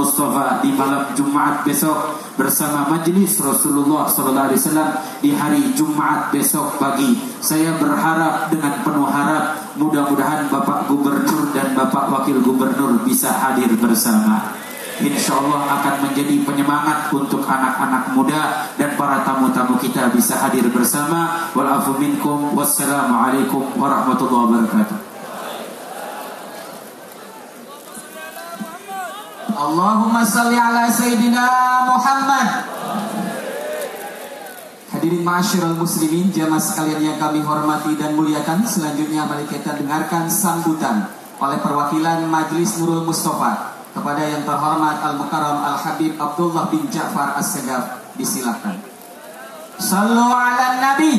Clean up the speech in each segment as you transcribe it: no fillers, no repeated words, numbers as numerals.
Mustafa di malam Jumat besok bersama Majelis Rasulullah SAW di hari Jumat besok pagi. Saya berharap dengan penuh harap mudah-mudahan Bapak Gubernur dan Bapak Wakil Gubernur bisa hadir bersama. Insya Allah akan menjadi penyemangat untuk anak-anak muda dan para tamu-tamu kita bisa hadir bersama. Wal afu minkum. Wassalamualaikum warahmatullahi wabarakatuh. Allahumma salli ala Sayyidina Muhammad. Hadirin ma'asyiral muslimin, jamaah sekalian yang kami hormati dan muliakan, selanjutnya mari kita dengarkan sambutan oleh perwakilan Majelis Nurul Mustafa kepada yang terhormat Al-Mukarram Al-Habib Abdullah bin Ja'far As-Segaf. Disilakan. Sallu ala Nabi.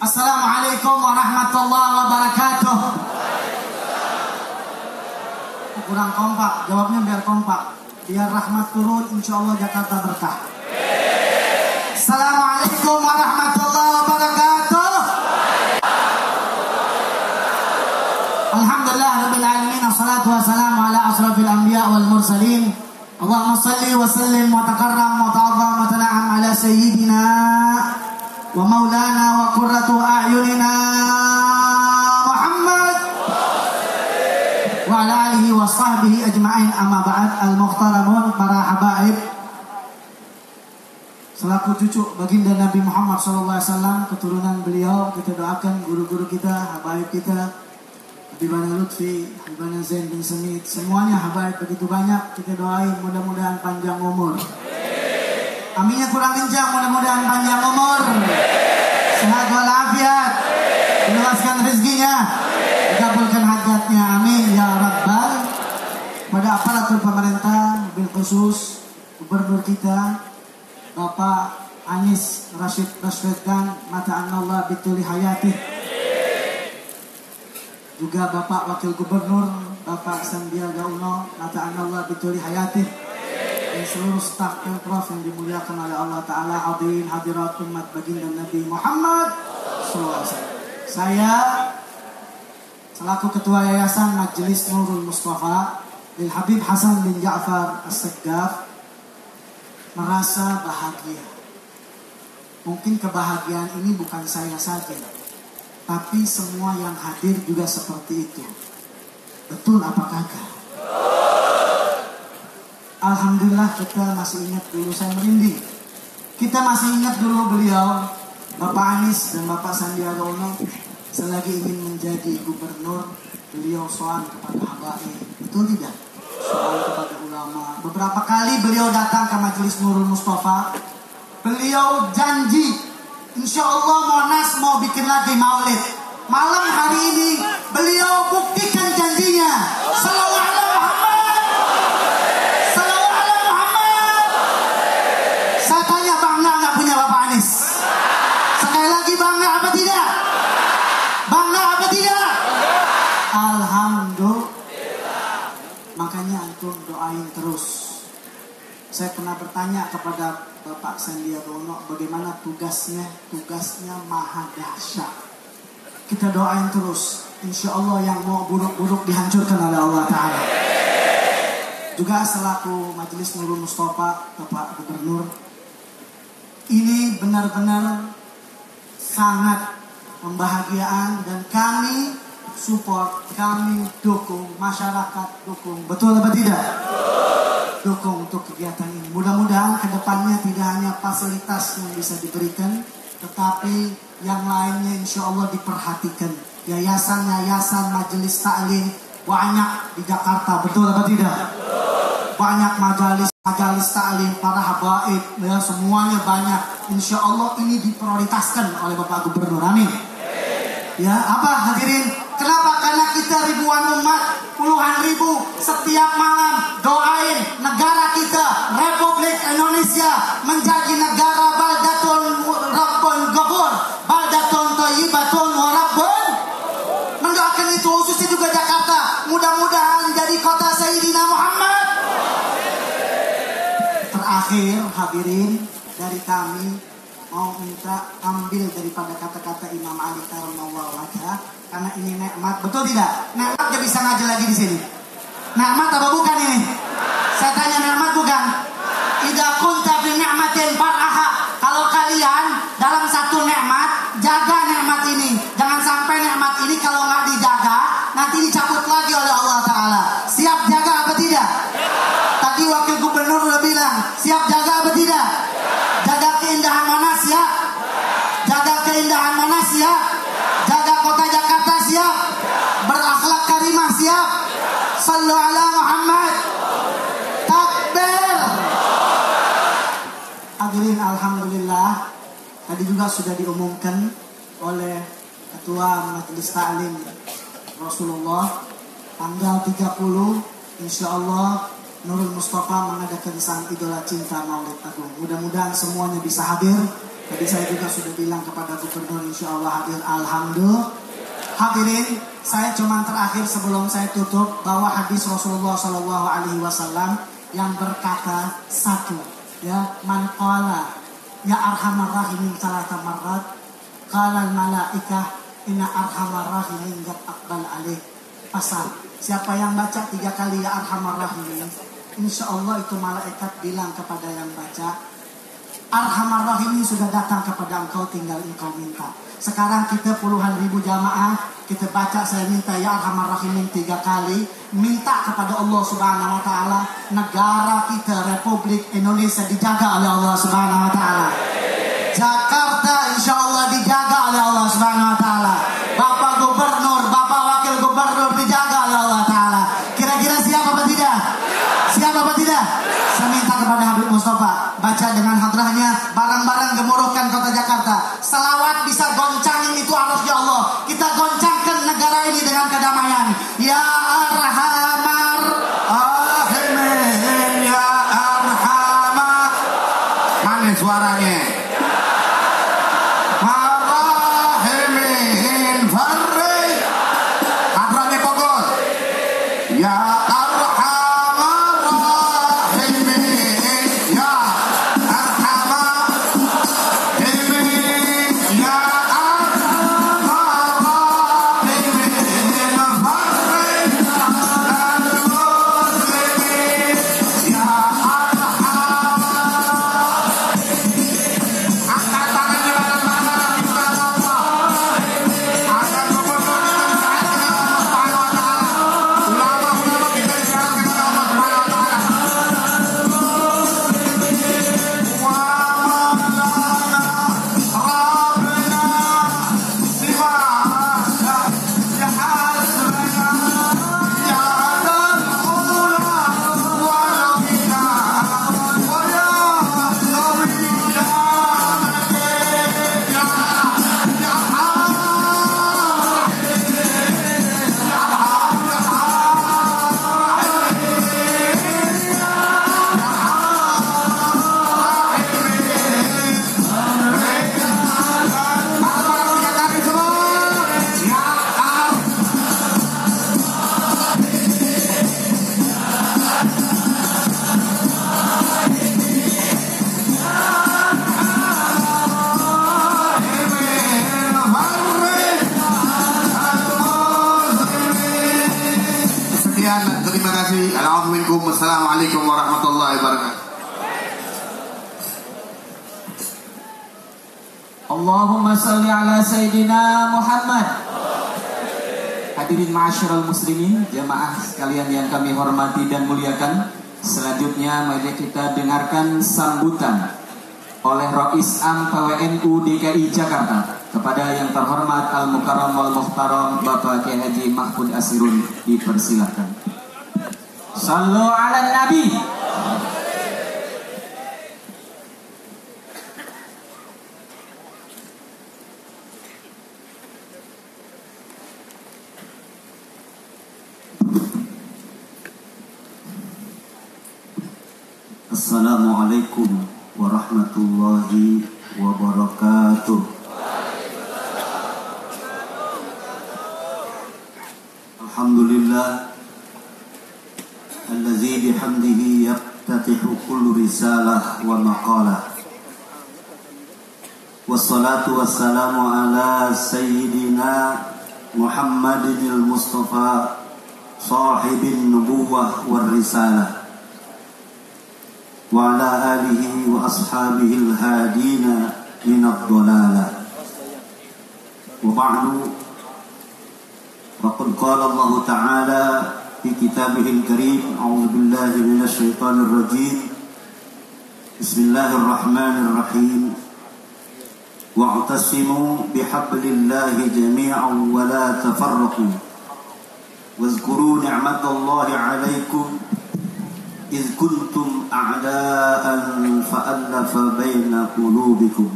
Assalamualaikum warahmatullahi wabarakatuh. Kurang kompak, jawabnya biar kompak, biar rahmat turun, insya Allah Jakarta berkah. Assalamualaikum warahmatullahi wabarakatuh. Alhamdulillah rabbil alamin, wassalatu wassalamu ala asrafil anbiya wal mursalin. Allahumma salli wa sallim wa takarram wa ta'azzam wa tana'am ala sayyidina wa maulana wa qurratu a'yunina Muhammad wa ala alihi wa sahbihi ajma'in. Amma ba'd. Al-muhtaramun, para habaib, selaku cucu baginda Nabi Muhammad SAW, keturunan beliau, kita doakan guru-guru kita, habaib kita, Habibana Lutfi, Habibana Zain bin Semit, semuanya habaib begitu banyak, kita doain mudah-mudahan panjang umur. Aminnya kurang kencang, mudah-mudahan panjang umur, sehat walafiat, diluaskan rezekinya, dikabulkan hajatnya, amin ya rabbal. Pada aparatur pemerintah, bil khusus gubernur kita Bapak Anies Rashid Baswedan, mata'anallah bituli hayatih, juga Bapak Wakil Gubernur Bapak Sandiaga Uno, mata'anallah bituli hayatih, dan seluruh staf Pemprov yang dimuliakan oleh Allah Ta'ala. Hadirin hadirat umat baginda Nabi Muhammad SAW. Saya selaku Ketua Yayasan Majelis Nurul Mustafa Lil Habib Hasan bin Ja'far As-Segaf merasa bahagia. Mungkin kebahagiaan ini bukan saya saja, tapi semua yang hadir juga seperti itu. Betul apa kagak? Alhamdulillah, kita masih ingat dulu, saya merinding. Kita masih ingat dulu beliau, Bapak Anies dan Bapak Sandiaga Uno, selagi ingin menjadi gubernur, beliau soal kepada habaib. Betul tidak? Soal kepada ulama. Beberapa kali beliau datang ke Majelis Nurul Mustafa. Beliau janji, insya Allah Monas mau bikin lagi maulid. Malam hari ini beliau buktikan janjinya. Sallallahu alaihi Muhammad. Sallallahu alaihi Muhammad. Saya tanya, bangga nggak punya Bapak Anies? Sekali lagi, bangga apa tidak? Bangga apa tidak? Alhamdulillah. Makanya antum doain terus. Saya pernah bertanya kepada Bapak Sandiaga Uno, bagaimana tugasnya? Tugasnya maha dahsyat. Kita doain terus. Insya Allah yang mau buruk-buruk dihancurkan oleh Allah Ta'ala. Juga selaku Majelis Nurul Mustafa, Bapak Gubernur, ini benar-benar sangat membahagiaan dan kami support, kami dukung, masyarakat dukung. Betul apa tidak? Dukung untuk kegiatan ini. Mudah-mudahan kedepannya tidak hanya fasilitas yang bisa diberikan, tetapi yang lainnya insya Allah diperhatikan. Yayasan-yayasan majelis taklim banyak di Jakarta. Betul apa tidak? Banyak majelis taklim, para habaib, ya, semuanya banyak. Insya Allah ini diprioritaskan oleh Bapak Gubernur. Amin. Ya, apa hadirin? Kenapa? Karena kita ribuan umat, puluhan ribu setiap malam doain negara kita, Republik Indonesia, menjadi negara baldatun rabbun ghafur, baldatun thayyibatun wa rabbun. Mendoakan itu khususnya juga Jakarta, mudah-mudahan jadi kota Sayyidina Muhammad. Terakhir hadirin, dari kami mau minta ambil daripada kata-kata Imam Ali karamallahu wajhahu. karena ini nikmat, betul tidak? Nikmat gak bisa ngaji lagi di sini. Nikmat apa bukan ini? Saya tanya, nikmat bukan? Idza kunta fi ni'matin far'aha. Kalau kalian dalam satu nikmat, jaga nikmat ini. Jangan sampai nikmat ini kalau nggak dijaga, nanti dicabut lagi oleh Allah Ta'ala. Siap jaga apa tidak? Tadi wakil gubernur udah bilang, siap jaga apa tidak? Jaga keindahan Monas siap? Jaga keindahan Monas siap? Jaga kota Jakarta siap? Berakhlak karimah siap? Sallu ala Muhammad. Takbir. Hadirin, alhamdulillah, tadi juga sudah diumumkan oleh Ketua Majelis Ta'lim Rasulullah, tanggal 30 insyaallah Nurul Mustafa mengadakan sang idola cinta Maulid Agung. Mudah-mudahan semuanya bisa hadir. Tadi saya juga sudah bilang kepada gubernur insyaallah hadir. Alhamdulillah. Hadirin, saya cuma terakhir sebelum saya tutup bahwa hadis Rasulullah SAW yang berkata satu, ya, man qala ya arhamar rahimin salata marrat qala al malaikah inna arhamar rahimin qad aqbal alaih. Pasal siapa yang baca 3 kali ya arhamar rahimin, insyaallah itu malaikat bilang kepada yang baca, Arhamar Rahimin sudah datang kepada engkau, tinggal engkau minta. Sekarang kita puluhan ribu jamaah, kita baca saya minta ya Arhamar Rahimin 3 kali, minta kepada Allah Subhanahu wa taala negara kita Republik Indonesia dijaga oleh Allah Subhanahu wa taala. Jakarta insyaallah dijaga oleh Allah Subhanahu wa taala. Bapak Gubernur, Bapak Wakil Gubernur dijaga oleh Allah taala. Kira-kira siap apa tidak? Siap apa tidak? Saya minta kepada Habib Mustafa baca dengan hadrahnya, barang-barang gemuruhkan kota Jakarta. Selawat bisa goncangin itu arusnya Allah. Kita goncangkan negara ini dengan kedamaian. Ya Arhamar Rahimin, ya Arhamar. Mana suaranya? Rahimin Farri. Hadrahnya pokok. Ya terima kasih. Assalamualaikum warahmatullahi wabarakatuh. Allahumma salli ala Sayyidina Muhammad. Hadirin ma'asyiral muslimin, jamaah sekalian yang kami hormati dan muliakan. Selanjutnya mari kita dengarkan sambutan oleh Rais Am PWNU DKI Jakarta kepada yang terhormat Al-Mukarram wal Muhtaram Bapak Kiai Haji Mahfud Asirun. Dipersilakan. Sallu ala Nabi. Assalamualaikum warahmatullahi wabarakatuh. Alhamdulillah allazi bihamdihi yaftatihu kullu risalah wa maqalah. Wassalatu wassalamu ala sayyidina Muhammadin al-Mustafa sahibin nubuwah wal risalah wa ala alihi wa ashabihi al-hadina minad dhalalah wa ba'du faqad qala Allah ta'ala fi kitabihil karim a'udzu billahi minasy syaithanir rajim bismillahirrahmanirrahim wa'tasimu bihablillahi jami'an wa la tafarraqu wazkuru ni'matallahi 'alaikum idh kuntum a'da'an fa'alafa baina qulubikum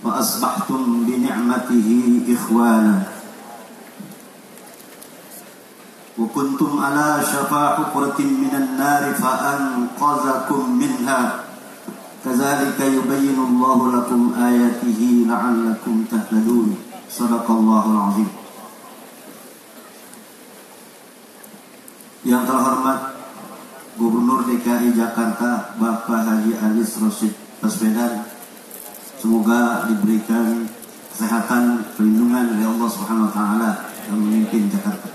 wa asbahtum bi ni'matihi ikhwana wa kuntum ala shafa hufratin minan nari fa'anqadhakum minha kadzalika yubayyinu Allahu lakum ayatihi la'allakum tahtadun. Shadaqallahul azim. Yang terhormat Gubernur DKI Jakarta Bapak Haji Anies Rashid Baswedan, semoga diberikan kesehatan, perlindungan dari Allah Subhanahu wa taala yang memimpin Jakarta.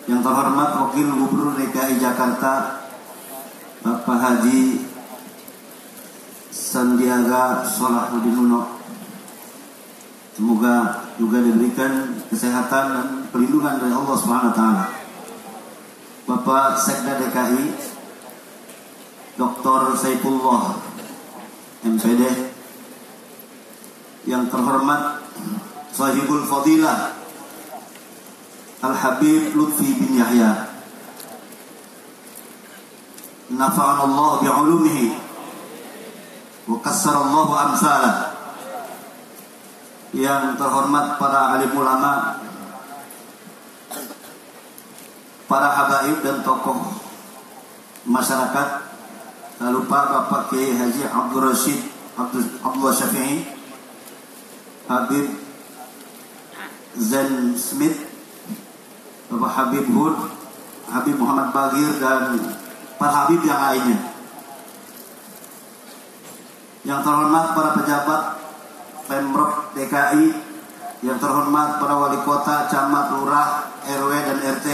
Yang terhormat Wakil Gubernur DKI Jakarta Bapak Haji Sandiaga Salahuddin Uno, semoga juga diberikan kesehatan dan perlindungan dari Allah Subhanahu wa taala. Bapak Sekda DKI Dr. Saifullah MPD, yang terhormat Sahibul Fadilah Al-Habib Lutfi bin Yahya, nafa'anallahu bi'ulumihi wa kassarallahu amsalah. Yang terhormat para alim ulama, para habaib dan tokoh masyarakat, tak lupa Bapak Kiai Haji Abdul Rashid Abdullah Syafi'i, Habib Zen Smith, Bapak Habib Hud, Habib Muhammad Bagir, dan para habib yang lainnya. Yang terhormat para pejabat Pemprov DKI, yang terhormat para wali kota, camat, lurah, RW dan RT,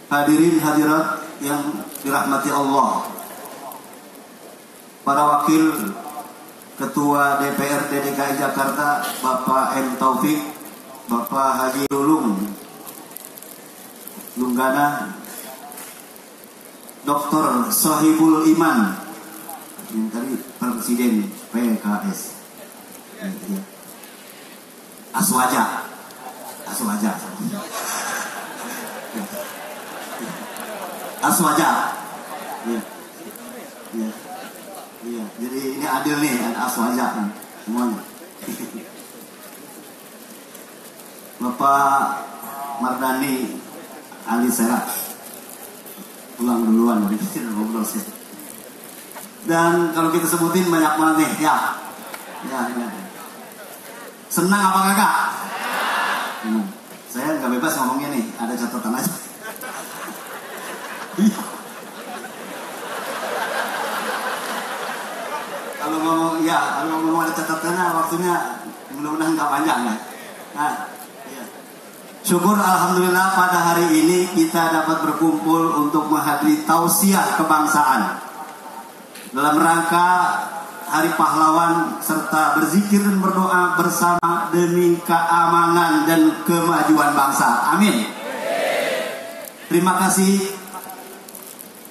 hadirin hadirat yang dirahmati Allah, para wakil Ketua DPRD DKI Jakarta Bapak M. Taufik, Bapak Haji Lunggana, Dr. Sohibul Iman, yang tadi Presiden PKS, Aswaja, iya. Jadi ini adil nih, ada Aswaja nih, semuanya. Bapak Mardani Ali Sera, pulang duluan dari ngobrol sih. Dan kalau kita sebutin banyak banget nih, ya. Senang apa kakak? Saya nggak bebas ngomongnya nih, ada catatan aja. Kalau ngomong ada catatannya, waktunya mudah-mudahan nggak panjang ya. Nah, iya. Syukur alhamdulillah pada hari ini kita dapat berkumpul untuk menghadiri tausiah kebangsaan dalam rangka Hari Pahlawan, serta berzikir dan berdoa bersama demi keamanan dan kemajuan bangsa. Amin. Terima kasih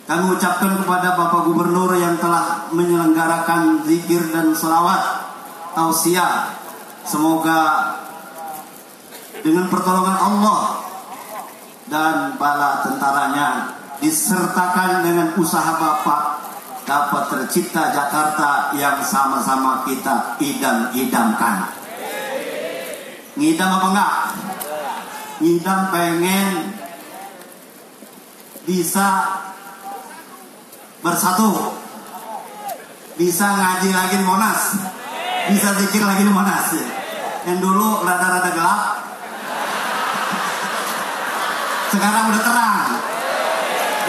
kami ucapkan kepada Bapak Gubernur yang telah menyelenggarakan zikir dan selawat tausiah. Semoga dengan pertolongan Allah dan bala tentaranya, disertakan dengan usaha Bapak, dapat tercipta Jakarta yang sama-sama kita idam-idamkan. Ngidam apa enggak? Ngidam pengen bisa bersatu, bisa ngaji lagi di Monas, bisa zikir lagi di Monas. Yang dulu rada-rada gelap, sekarang udah terang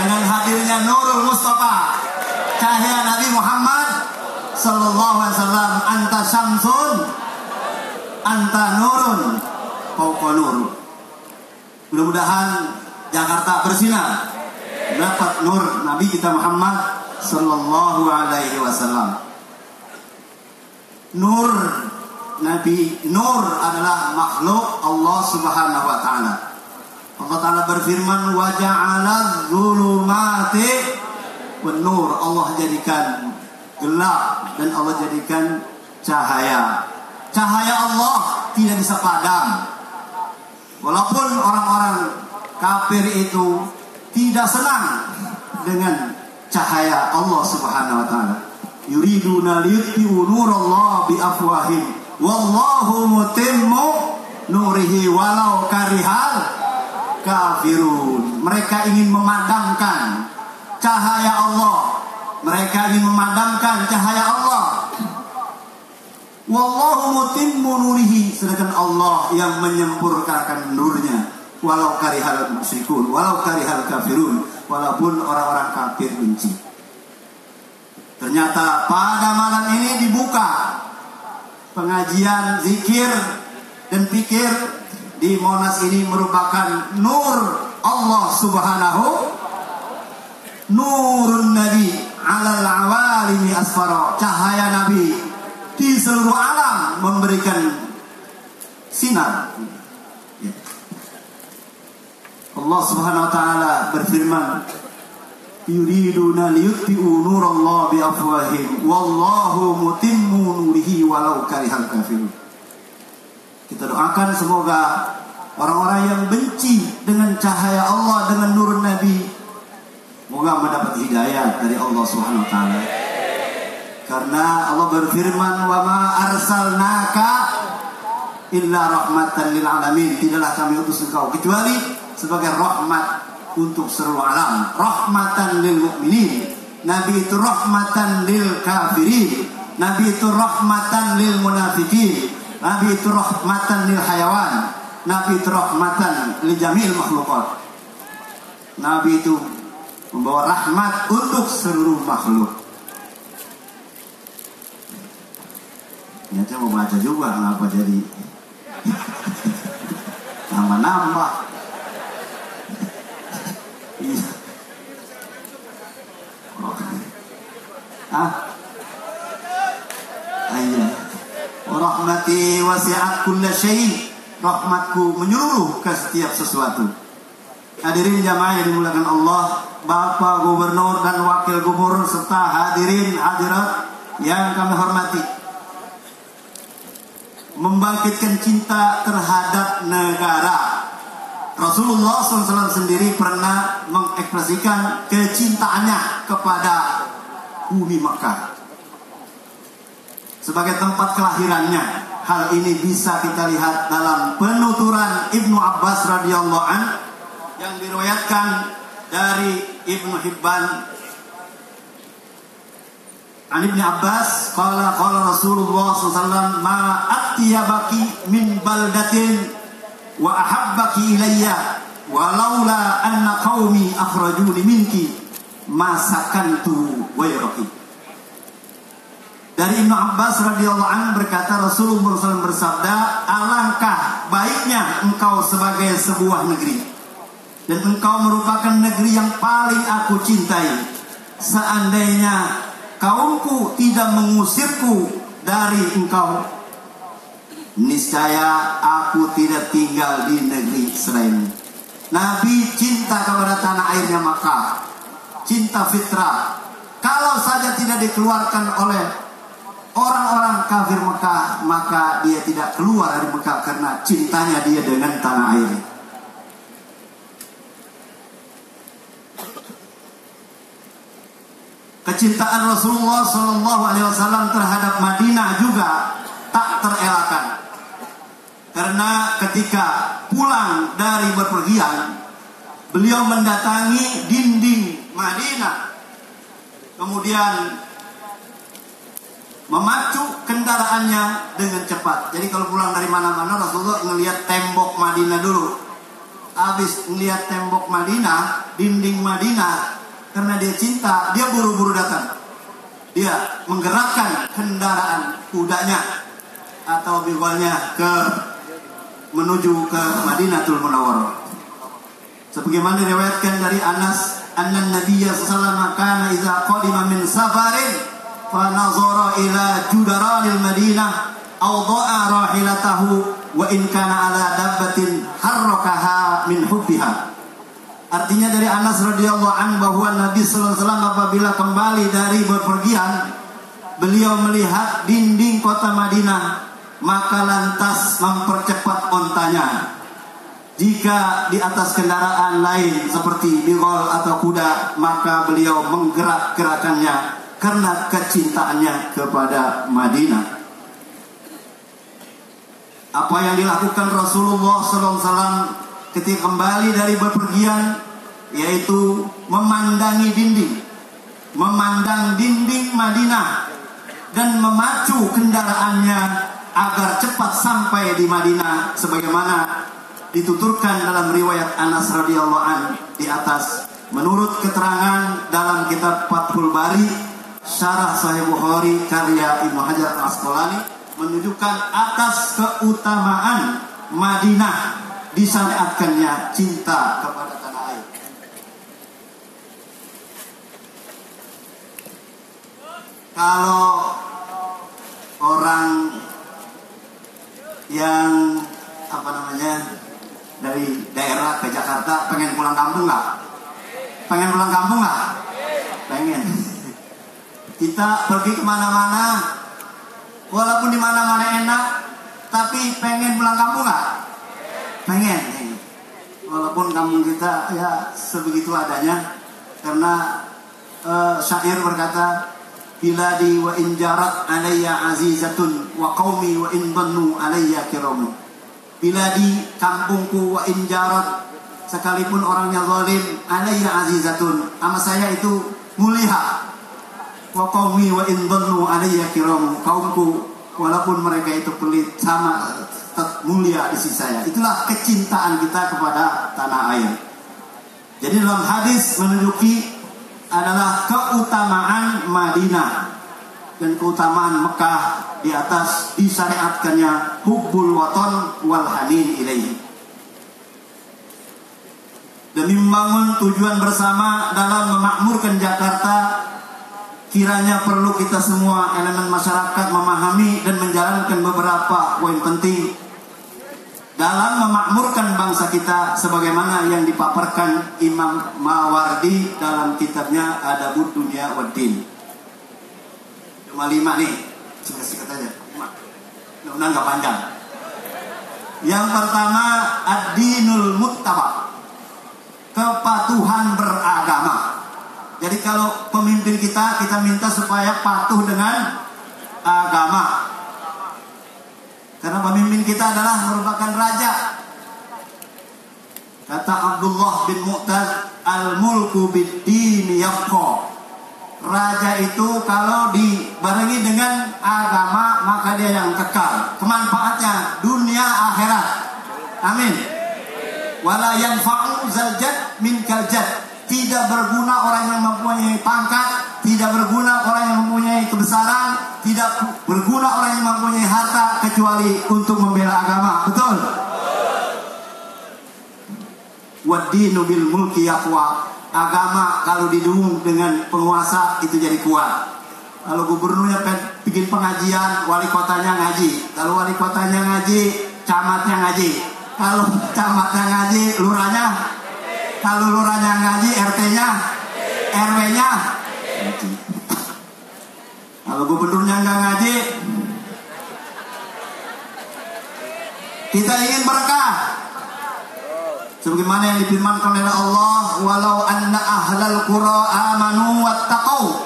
dengan hadirnya Nurul Mustafa, cahaya Nabi Muhammad sallallahu alaihi wasallam. Anta syamsun, anta nurun, fauqa nur. Mudah-mudahan Jakarta bersinar, dapat nur Nabi kita Muhammad sallallahu alaihi wasallam. Nur Nabi, nur adalah makhluk Allah Subhanahu wa taala. Allah taala berfirman, wa ja'ala dzulumati wan nur. Allah jadikan gelap dan Allah jadikan cahaya. Cahaya Allah tidak bisa padam. Walaupun orang-orang kafir itu tidak senang dengan cahaya Allah Subhanahu wa taala. Yuriduna liyutfi'u nurallahi bi afwahihim wallahu mutimmu nurihi walau karihal kafirun. Mereka ingin memadamkan cahaya Allah. Mereka ingin memadamkan cahaya Allah. Wallahu mutimmu nurihi, sedangkan Allah yang menyempurnakan nurnya. Walau karihal musyrikun, walau karihal kafirun, walaupun orang-orang kafir benci. Ternyata pada malam ini dibuka pengajian zikir dan pikir di Monas ini merupakan nur Allah Subhanahu, nurun Nabi alal awalimi asfara, cahaya Nabi di seluruh alam memberikan sinar. Allah Subhanahu wa taala berfirman, yuriduna liyutfi'u nurallahi bi afwahihim wallahu mutimmu nurihi walau karihal kafirun. Kita doakan semoga orang-orang yang benci dengan cahaya Allah, dengan nur Nabi, semoga mendapat hidayah dari Allah Subhanahu wa taala. Karena Allah berfirman, wa ma arsalnaka illa rahmatan lil alamin. Tidaklah kami utus engkau kecuali sebagai rahmat untuk seluruh alam, rahmatan lil mukminin. Nabi itu rahmatan lil kafirin, Nabi itu rahmatan lil munafikin, Nabi itu rahmatan lil hayawan, Nabi itu rahmatan lil jamil makhlukat. Nabi itu membawa rahmat untuk seluruh makhluk. Nyata mau baca juga, kenapa jadi nambah-nambah. Iya. Iya. Rahmati wasi'at kulla syai'. Rahmatku menyeluruh ke setiap sesuatu. Hadirin jamaah yang dimuliakan Allah, Bapak Gubernur dan Wakil Gubernur serta hadirin hadirat yang kami hormati. Membangkitkan cinta terhadap negara. Rasulullah SAW sendiri pernah mengekspresikan kecintaannya kepada bumi Makkah sebagai tempat kelahirannya. Hal ini bisa kita lihat dalam penuturan Ibnu Abbas radhiyallahu an yang diriwayatkan dari Ibnu Hibban. An Ibnu Abbas qala Rasulullah SAW, ma atyabaki min baldatin wa ahabbaki ilayya walaula anna qaumi akhrajuni minki ma sakantu wayraki. Dari Ibnu Abbas radhiyallahu anhu berkata, Rasulullah SAW bersabda, alangkah baiknya engkau sebagai sebuah negeri dan engkau merupakan negeri yang paling aku cintai. Seandainya kaumku tidak mengusirku dari engkau, niscaya aku tidak tinggal di negeri selain. Nabi cinta kepada tanah airnya Makkah, cinta fitrah. Kalau saja tidak dikeluarkan oleh orang-orang kafir Makkah, maka dia tidak keluar dari Makkah karena cintanya dia dengan tanah air. Kecintaan Rasulullah SAW terhadap Madinah juga tak terelakkan. Karena ketika pulang dari berpergian, beliau mendatangi dinding Madinah, kemudian memacu kendaraannya dengan cepat. Jadi kalau pulang dari mana-mana, Rasulullah ngelihat tembok Madinah dulu. Habis ngelihat tembok Madinah, dinding Madinah, karena dia cinta, dia buru-buru datang. Dia menggerakkan kendaraan kudanya atau biwalnya ke menuju ke Madinatul Munawwarah. Sebagaimana diriwayatkan dari Anas, anna Nabiyya sallallahu alaihi wasallam kana idza qadima min safarin fa nazara ila judaranil Madinah aw da'a rahilatahu wa in kana ala dabbatin harrakaha min hubbiha. Artinya dari Anas radhiyallahu anhu bahwa Nabi sallallahu alaihi wasallam apabila kembali dari bepergian, beliau melihat dinding kota Madinah, maka lantas mempercepat ontanya. Jika di atas kendaraan lain seperti bigol atau kuda, maka beliau menggerak-gerakannya karena kecintaannya kepada Madinah. Apa yang dilakukan Rasulullah SAW ketika kembali dari bepergian, yaitu memandang dinding Madinah dan memacu kendaraannya agar cepat sampai di Madinah, sebagaimana dituturkan dalam riwayat Anas radhiyallahu an di atas. Menurut keterangan dalam kitab Fathul Bari Syarah Sahih Bukhari karya Ibnu Hajar Al-Asqalani menunjukkan atas keutamaan Madinah disyariatkannya cinta kepada tanah air. Kalau orang yang dari daerah ke Jakarta pengen pulang kampung nggak? Pengen pulang kampung nggak? Pengen. Kita pergi kemana-mana, walaupun di mana-mana enak, tapi pengen pulang kampung nggak? Pengen. Walaupun kampung kita ya sebegitu adanya, karena syair berkata, biladi wa in jarat alayya azizatun wa qaumi wa in dhannu alayya kiramu. Biladi, kampungku, wa in jarat, sekalipun orangnya zalim, alayya azizatun, sama saya itu mulia. Wa qaumi wa in dhannu alayya kiramu, kaumku walaupun mereka itu pelit, sama tetap mulia di sisi saya. Itulah kecintaan kita kepada tanah air. Jadi dalam hadis menunjuki adalah keutamaan Madinah dan keutamaan Mekah di atas disyariatkannya hubbul waton wal hanin ilaihi. Demi membangun tujuan bersama dalam memakmurkan Jakarta, kiranya perlu kita semua elemen masyarakat memahami dan menjalankan beberapa poin penting dalam memakmurkan bangsa kita, sebagaimana yang dipaparkan Imam Mawardi dalam kitabnya Adabud Dunya Waddin. Cuma 5 nih, singkat-singkat aja. Mudah-mudahan gak panjang. Yang pertama, ad-dinul muttaba, kepatuhan beragama. Jadi kalau pemimpin kita minta supaya patuh dengan agama. Karena pemimpin kita adalah merupakan raja. Kata Abdullah bin Mu'taz, al-mulku bid-dini yabqa. Raja itu kalau dibarengi dengan agama, maka dia yang kekal. Kemanfaatnya dunia akhirat. Amin. Wala yanfa'u zaljad min kaljad. Tidak berguna orang yang mempunyai pangkat, tidak berguna orang yang mempunyai kebesaran, tidak berguna orang yang mempunyai harta kecuali untuk membela agama. Betul? Waddinu bil mulki yaqwa. Agama kalau didukung dengan penguasa itu jadi kuat. Kalau gubernurnya bikin pengajian, wali kotanya ngaji. Kalau wali kotanya ngaji, camatnya ngaji. Kalau camatnya ngaji, lurahnya. Kalau lurahnya ngaji, RT-nya, RW-nya. Kalau gubernurnya nggak ngaji, kita ingin berkah. Sebagaimana yang difirmankan oleh Allah, walau anna ahlal qura amanu wattaqau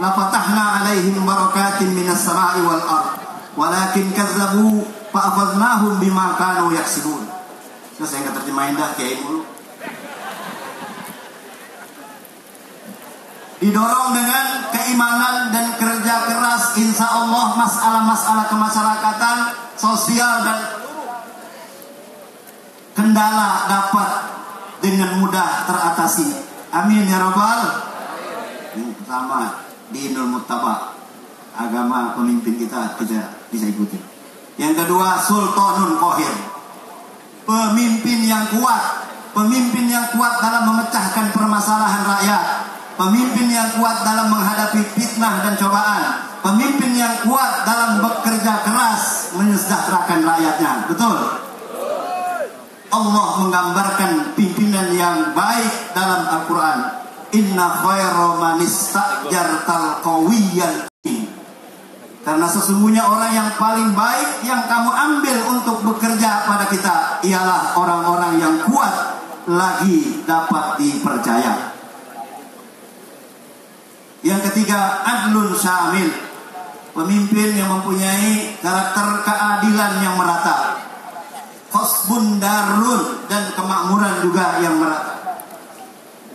lafatahna alaihim barakatin minas sama'i wal ard walakin kazzabu fa'akhadnahum bima kanu yaksibun. Saya nggak terjemahin dah kayak dulu. Didorong dengan keimanan dan kerja keras, insya Allah masalah-masalah kemasyarakatan, sosial dan kendala dapat dengan mudah teratasi. Amin ya Rabbal. Yang pertama, dinul muttaba, agama pemimpin kita bisa ikuti. Yang kedua, sultanun qahir, pemimpin yang kuat, pemimpin yang kuat dalam memecahkan permasalahan rakyat, pemimpin yang kuat dalam menghadapi fitnah dan cobaan, pemimpin yang kuat dalam bekerja keras mensejahterakan rakyatnya. Betul? Allah menggambarkan pimpinan yang baik dalam Al-Quran. Inna khairu man istajartal qawiyyal. Karena sesungguhnya orang yang paling baik yang kamu ambil untuk bekerja pada kita ialah orang-orang yang kuat lagi dapat dipercaya. Yang ketiga, adlun syamil, pemimpin yang mempunyai karakter keadilan yang merata. Khosbun darun, dan kemakmuran juga yang merata.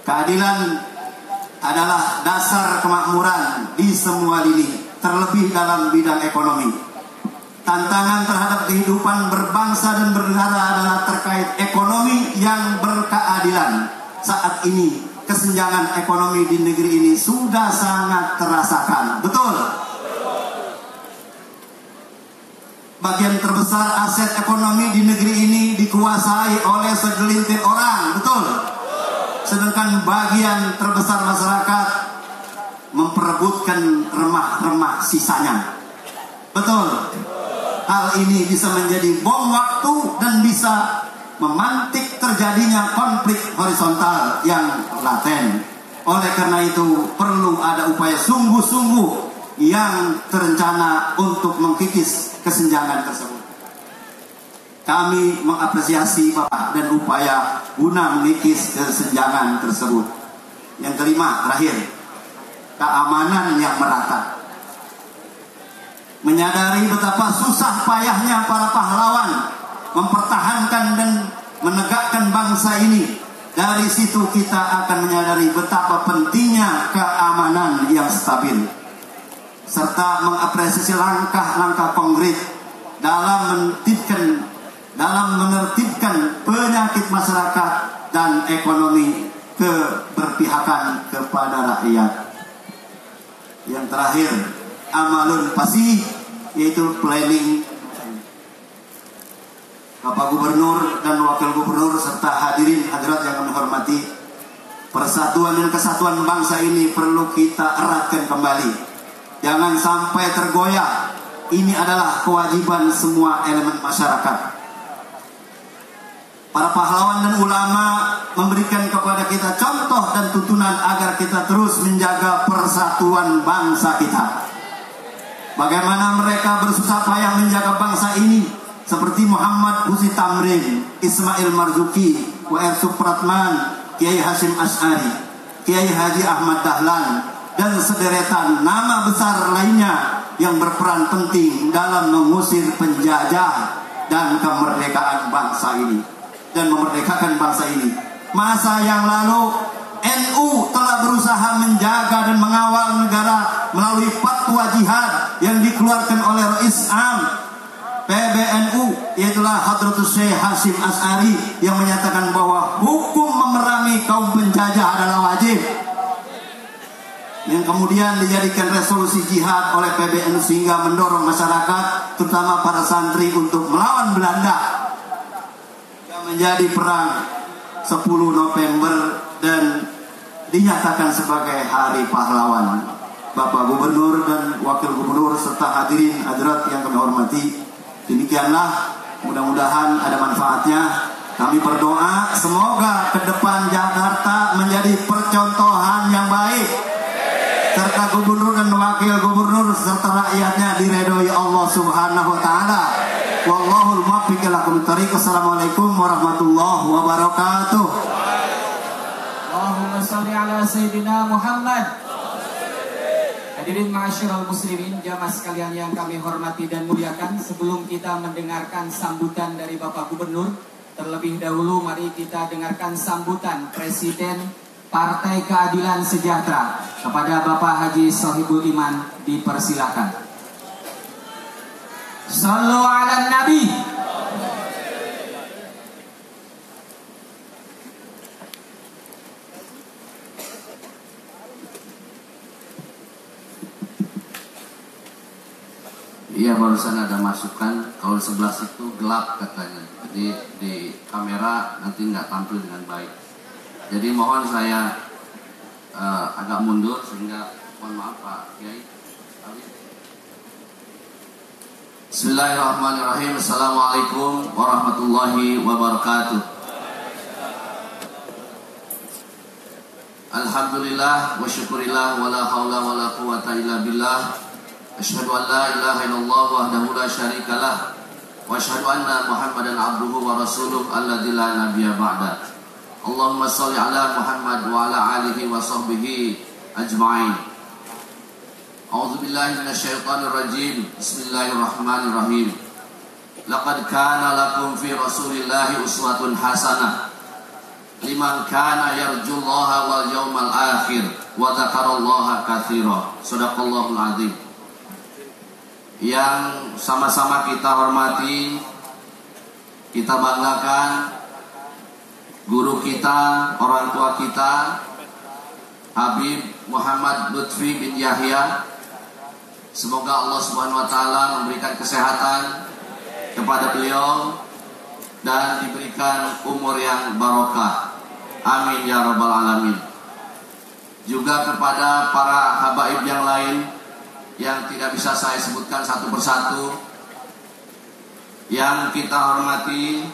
Keadilan adalah dasar kemakmuran di semua lini, terlebih dalam bidang ekonomi. Tantangan terhadap kehidupan berbangsa dan bernegara adalah terkait ekonomi yang berkeadilan. Saat ini kesenjangan ekonomi di negeri ini sudah sangat terasakan. Betul? Bagian terbesar aset ekonomi di negeri ini dikuasai oleh segelintir orang. Betul? Sedangkan bagian terbesar masyarakat memperebutkan remah-remah sisanya. Betul? Hal ini bisa menjadi bom waktu dan bisa memantik terjadinya konflik horizontal yang laten. Oleh karena itu perlu ada upaya sungguh-sungguh yang terencana untuk mengkikis kesenjangan tersebut. Kami mengapresiasi Bapak dan upaya guna mengikis kesenjangan tersebut. Yang kelima, terakhir, keamanan yang merata. Menyadari betapa susah payahnya para pahlawan mempertahankan dan menegakkan bangsa ini, dari situ kita akan menyadari betapa pentingnya keamanan yang stabil, serta mengapresiasi langkah-langkah konkret dalam menertibkan penyakit masyarakat dan ekonomi keberpihakan kepada rakyat. Yang terakhir, amalun fasih, yaitu planning. Bapak Gubernur dan Wakil Gubernur serta hadirin hadirat yang kami hormati, persatuan dan kesatuan bangsa ini perlu kita eratkan kembali. Jangan sampai tergoyah. Ini adalah kewajiban semua elemen masyarakat. Para pahlawan dan ulama memberikan kepada kita contoh dan tuntunan agar kita terus menjaga persatuan bangsa kita. Bagaimana mereka bersusah payah menjaga bangsa ini, seperti Muhammad Husi Tamrin, Ismail Marzuki, W.R. Supratman, Kiai Hashim Asy'ari, Kiai Haji Ahmad Dahlan, dan sederetan nama besar lainnya yang berperan penting dalam mengusir penjajah dan kemerdekaan bangsa ini dan memerdekakan bangsa ini. Masa yang lalu NU telah berusaha menjaga dan mengawal negara melalui fatwa jihad yang dikeluarkan oleh Rais Am PBNU, yaitulah Hadratus Syekh Hashim Asy'ari, yang menyatakan bahwa hukum memerangi kaum penjajah adalah wajib, yang kemudian dijadikan resolusi jihad oleh PBNU sehingga mendorong masyarakat, terutama para santri, untuk melawan Belanda yang menjadi perang 10 November dan dinyatakan sebagai Hari Pahlawan. Bapak Gubernur dan Wakil Gubernur serta hadirin hadirat yang kami hormati, demikianlah, mudah-mudahan ada manfaatnya. Kami berdoa semoga ke depan Jakarta menjadi percontohan yang baik, serta gubernur dan wakil gubernur serta rakyatnya diridhoi Allah Subhanahu wa taala. Wallahul muwaffiq ila aqwamit thoriq. Assalamualaikum warahmatullahi wabarakatuh. Allahumma shalli ala sayyidina Muhammad. Hadirin ma'asyiral muslimin, jamaah sekalian yang kami hormati dan muliakan, sebelum kita mendengarkan sambutan dari Bapak Gubernur, terlebih dahulu mari kita dengarkan sambutan Presiden Partai Keadilan Sejahtera kepada Bapak Haji Sohibul Iman. Dipersilakan. Shallu ala Nabi. Iya, barusan ada masukan kalau 11 itu gelap katanya. Jadi di kamera nanti nggak tampil dengan baik. Jadi mohon saya agak mundur sehingga mohon maaf Pak Kiai. Bismillahirrahmanirrahim. Assalamualaikum warahmatullahi wabarakatuh. Alhamdulillah wa syukurillah wa la hawla wa la quwata illa billah. Asyhadu an la ilaha illallah wahdahu la syarikalah wa asyhadu anna Muhammadan abduhu wa rasuluh alladzi la nabiyya ba'da. Allahumma shalli ala Muhammad wa ala alihi wa sahbihi ajma'in. A'udzu billahi minasyaitonir rajim. Bismillahirrahmanirrahim. Laqad kana lakum fi Rasulillahi uswatun hasanah liman kana yarjullaha wal yawmal akhir wa dzakarallaha katsira. Shadaqallahul azim. Yang sama-sama kita hormati, kita banggakan guru kita, orang tua kita, Habib Muhammad Lutfi bin Yahya. Semoga Allah Subhanahu wa taala memberikan kesehatan kepada beliau dan diberikan umur yang barokah. Amin ya rabbal alamin. Juga kepada para habaib yang lain yang tidak bisa saya sebutkan satu persatu, yang kita hormati,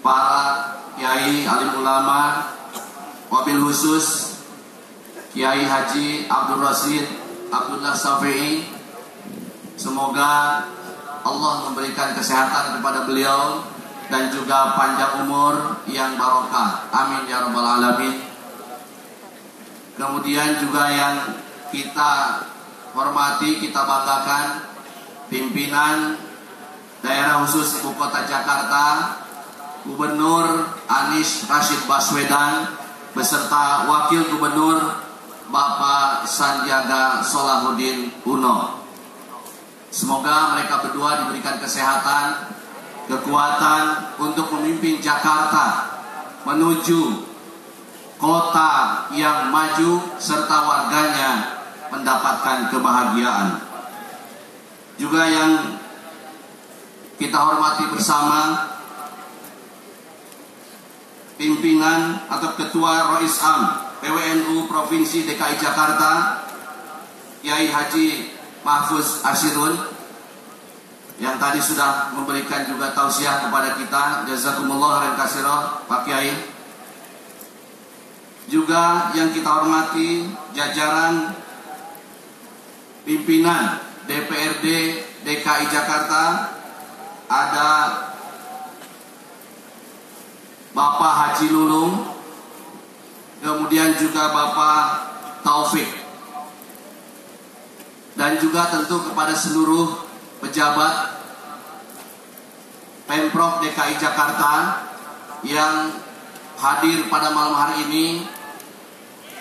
para kiai alim ulama, wabil khusus Kiai Haji Abdul Rasid Abdullah Syafi'i. Semoga Allah memberikan kesehatan kepada beliau dan juga panjang umur yang barokah. Amin ya rabbal alamin. Kemudian juga yang kita hormati, kita banggakan pimpinan daerah khusus Ibu Kota Jakarta, Gubernur Anies Rashid Baswedan beserta Wakil Gubernur Bapak Sandiaga Salahuddin Uno. Semoga mereka berdua diberikan kesehatan, kekuatan untuk memimpin Jakarta menuju kota yang maju serta warganya mendapatkan kebahagiaan. Juga yang kita hormati bersama pimpinan atau Ketua Rois Am PWNU Provinsi DKI Jakarta, Kiai Haji Mahfuz Ashirun, yang tadi sudah memberikan juga tausiah kepada kita. Jazakumullah khairan katsira Pak Kiai. Juga yang kita hormati jajaran pimpinan DPRD DKI Jakarta, ada Bapak Haji Lulung, kemudian juga Bapak Taufik, dan juga tentu kepada seluruh pejabat Pemprov DKI Jakarta yang hadir pada malam hari ini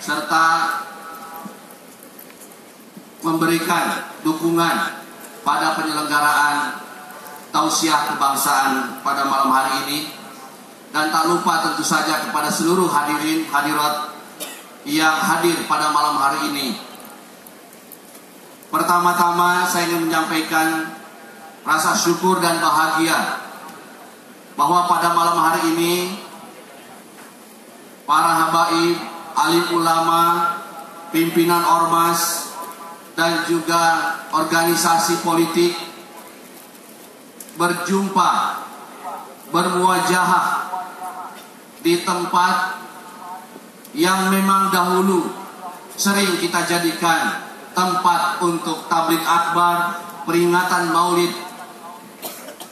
serta memberikan dukungan pada penyelenggaraan tausiah kebangsaan pada malam hari ini. Dan tak lupa tentu saja kepada seluruh hadirin hadirat yang hadir pada malam hari ini. Pertama-tama saya ingin menyampaikan rasa syukur dan bahagia bahwa pada malam hari ini para habaib, alim ulama, pimpinan ormas dan juga organisasi politik berjumpa, bermuajahah di tempat yang memang dahulu sering kita jadikan tempat untuk tabligh akbar, peringatan maulid,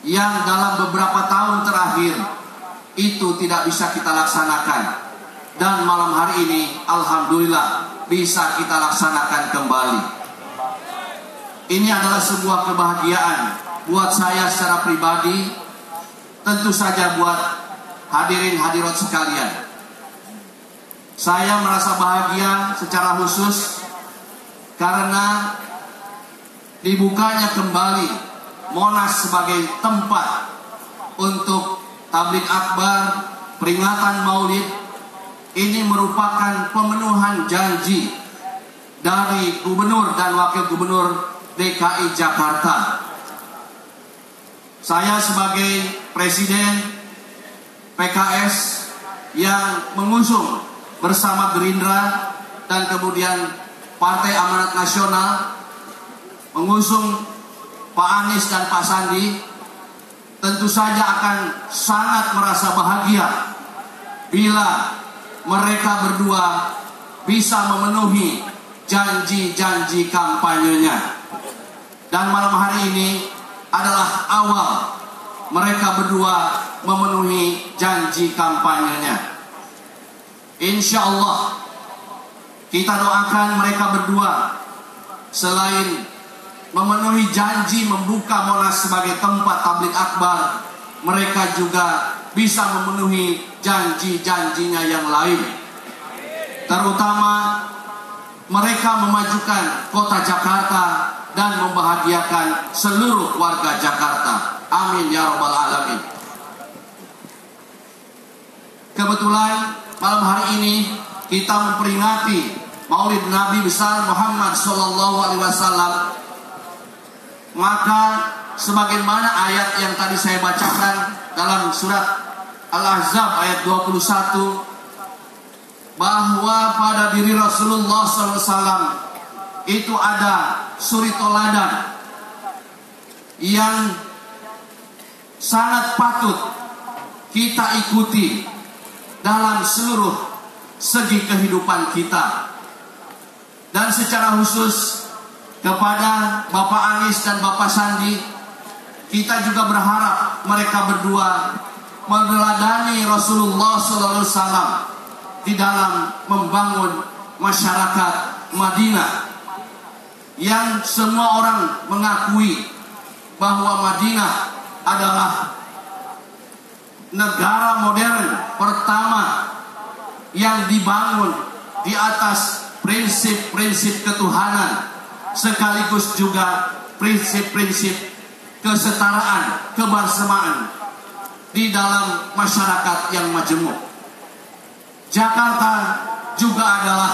yang dalam beberapa tahun terakhir itu tidak bisa kita laksanakan. Dan malam hari ini alhamdulillah bisa kita laksanakan kembali. Ini adalah sebuah kebahagiaan buat saya secara pribadi, tentu saja buat hadirin hadirat sekalian. Saya merasa bahagia secara khusus karena dibukanya kembali Monas sebagai tempat untuk tabligh akbar, peringatan maulid. Ini merupakan pemenuhan janji dari Gubernur dan Wakil Gubernur DKI Jakarta Saya sebagai Presiden PKS yang mengusung bersama Gerindra dan kemudian Partai Amanat Nasional mengusung Pak Anies dan Pak Sandi, tentu saja akan sangat merasa bahagia bila mereka berdua bisa memenuhi janji-janji kampanyenya. Dan malam hari ini adalah awal mereka berdua memenuhi janji kampanyenya. Insya Allah kita doakan mereka berdua selain memenuhi janji membuka Monas sebagai tempat tabligh akbar, mereka juga bisa memenuhi janji-janjinya yang lain. Terutama mereka memajukan kota Jakarta dan membahagiakan seluruh warga Jakarta. Amin ya rabbal alamin. Kebetulan malam hari ini kita memperingati Maulid Nabi besar Muhammad sallallahu alaihi wasallam. Maka sebagaimana ayat yang tadi saya bacakan dalam surat Al-Ahzab ayat 21, bahwa pada diri Rasulullah SAW itu ada suri toladan yang sangat patut kita ikuti dalam seluruh segi kehidupan kita. Dan secara khusus kepada Bapak Anies dan Bapak Sandi, kita juga berharap mereka berdua meneladani Rasulullah SAW di dalam membangun masyarakat Madinah yang semua orang mengakui bahwa Madinah adalah negara modern pertama yang dibangun di atas prinsip-prinsip ketuhanan, sekaligus juga prinsip-prinsip kesetaraan, kebersamaan di dalam masyarakat yang majemuk. Jakarta juga adalah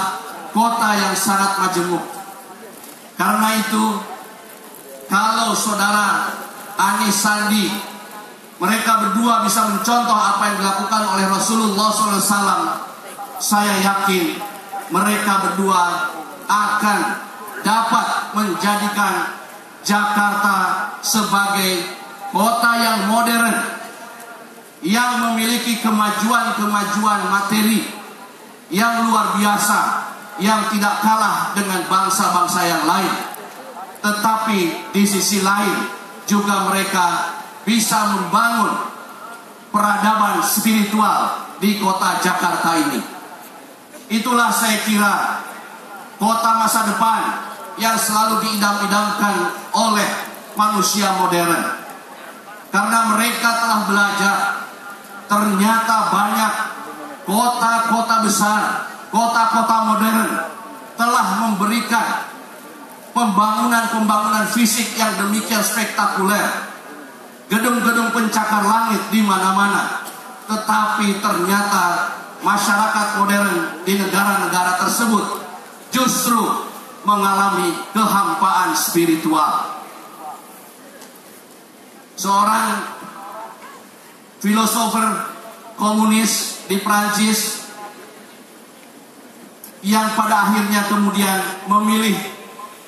kota yang sangat majemuk. Karena itu, kalau saudara Anies Sandi, mereka berdua bisa mencontoh apa yang dilakukan oleh Rasulullah SAW, saya yakin mereka berdua akan dapat menjadikan Jakarta sebagai kota yang modern, yang memiliki kemajuan-kemajuan materi yang luar biasa, yang tidak kalah dengan bangsa-bangsa yang lain. Tetapi di sisi lain juga mereka bisa membangun peradaban spiritual di kota Jakarta ini. Itulah saya kira kota masa depan yang selalu diidam-idamkan oleh manusia modern. Karena mereka telah belajar, ternyata banyak kota-kota besar, kota-kota modern telah memberikan pembangunan-pembangunan fisik yang demikian spektakuler, gedung-gedung pencakar langit di mana-mana. Tetapi ternyata masyarakat modern di negara-negara tersebut justru mengalami kehampaan spiritual. Seorang filosofer komunis di Prancis yang pada akhirnya kemudian memilih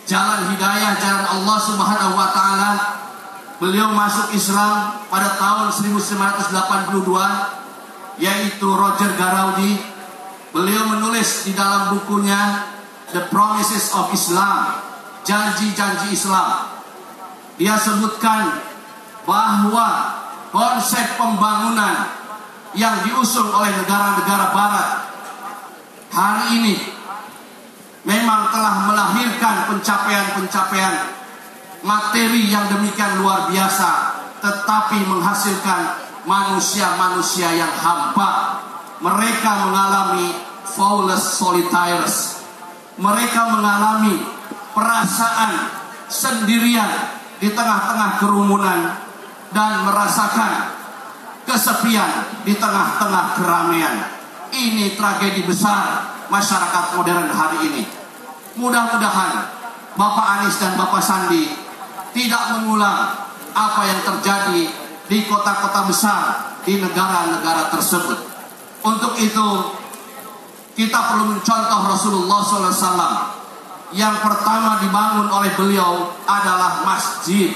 jalan hidayah, jalan Allah Subhanahu wa taala. Beliau masuk Islam pada tahun 1982, yaitu Roger Garaudi. Beliau menulis di dalam bukunya The Promises of Islam, janji-janji Islam. Dia sebutkan bahwa konsep pembangunan yang diusung oleh negara-negara barat hari ini memang telah melahirkan pencapaian-pencapaian materi yang demikian luar biasa, tetapi menghasilkan manusia-manusia yang hampa. Mereka mengalami flawless solitaires. Mereka mengalami perasaan sendirian di tengah-tengah kerumunan dan merasakan kesepian di tengah-tengah keramaian. Ini tragedi besar masyarakat modern hari ini. Mudah-mudahan Bapak Anies dan Bapak Sandi tidak mengulang apa yang terjadi di kota-kota besar di negara-negara tersebut. Untuk itu kita perlu mencontoh Rasulullah SAW. Yang pertama dibangun oleh beliau adalah masjid.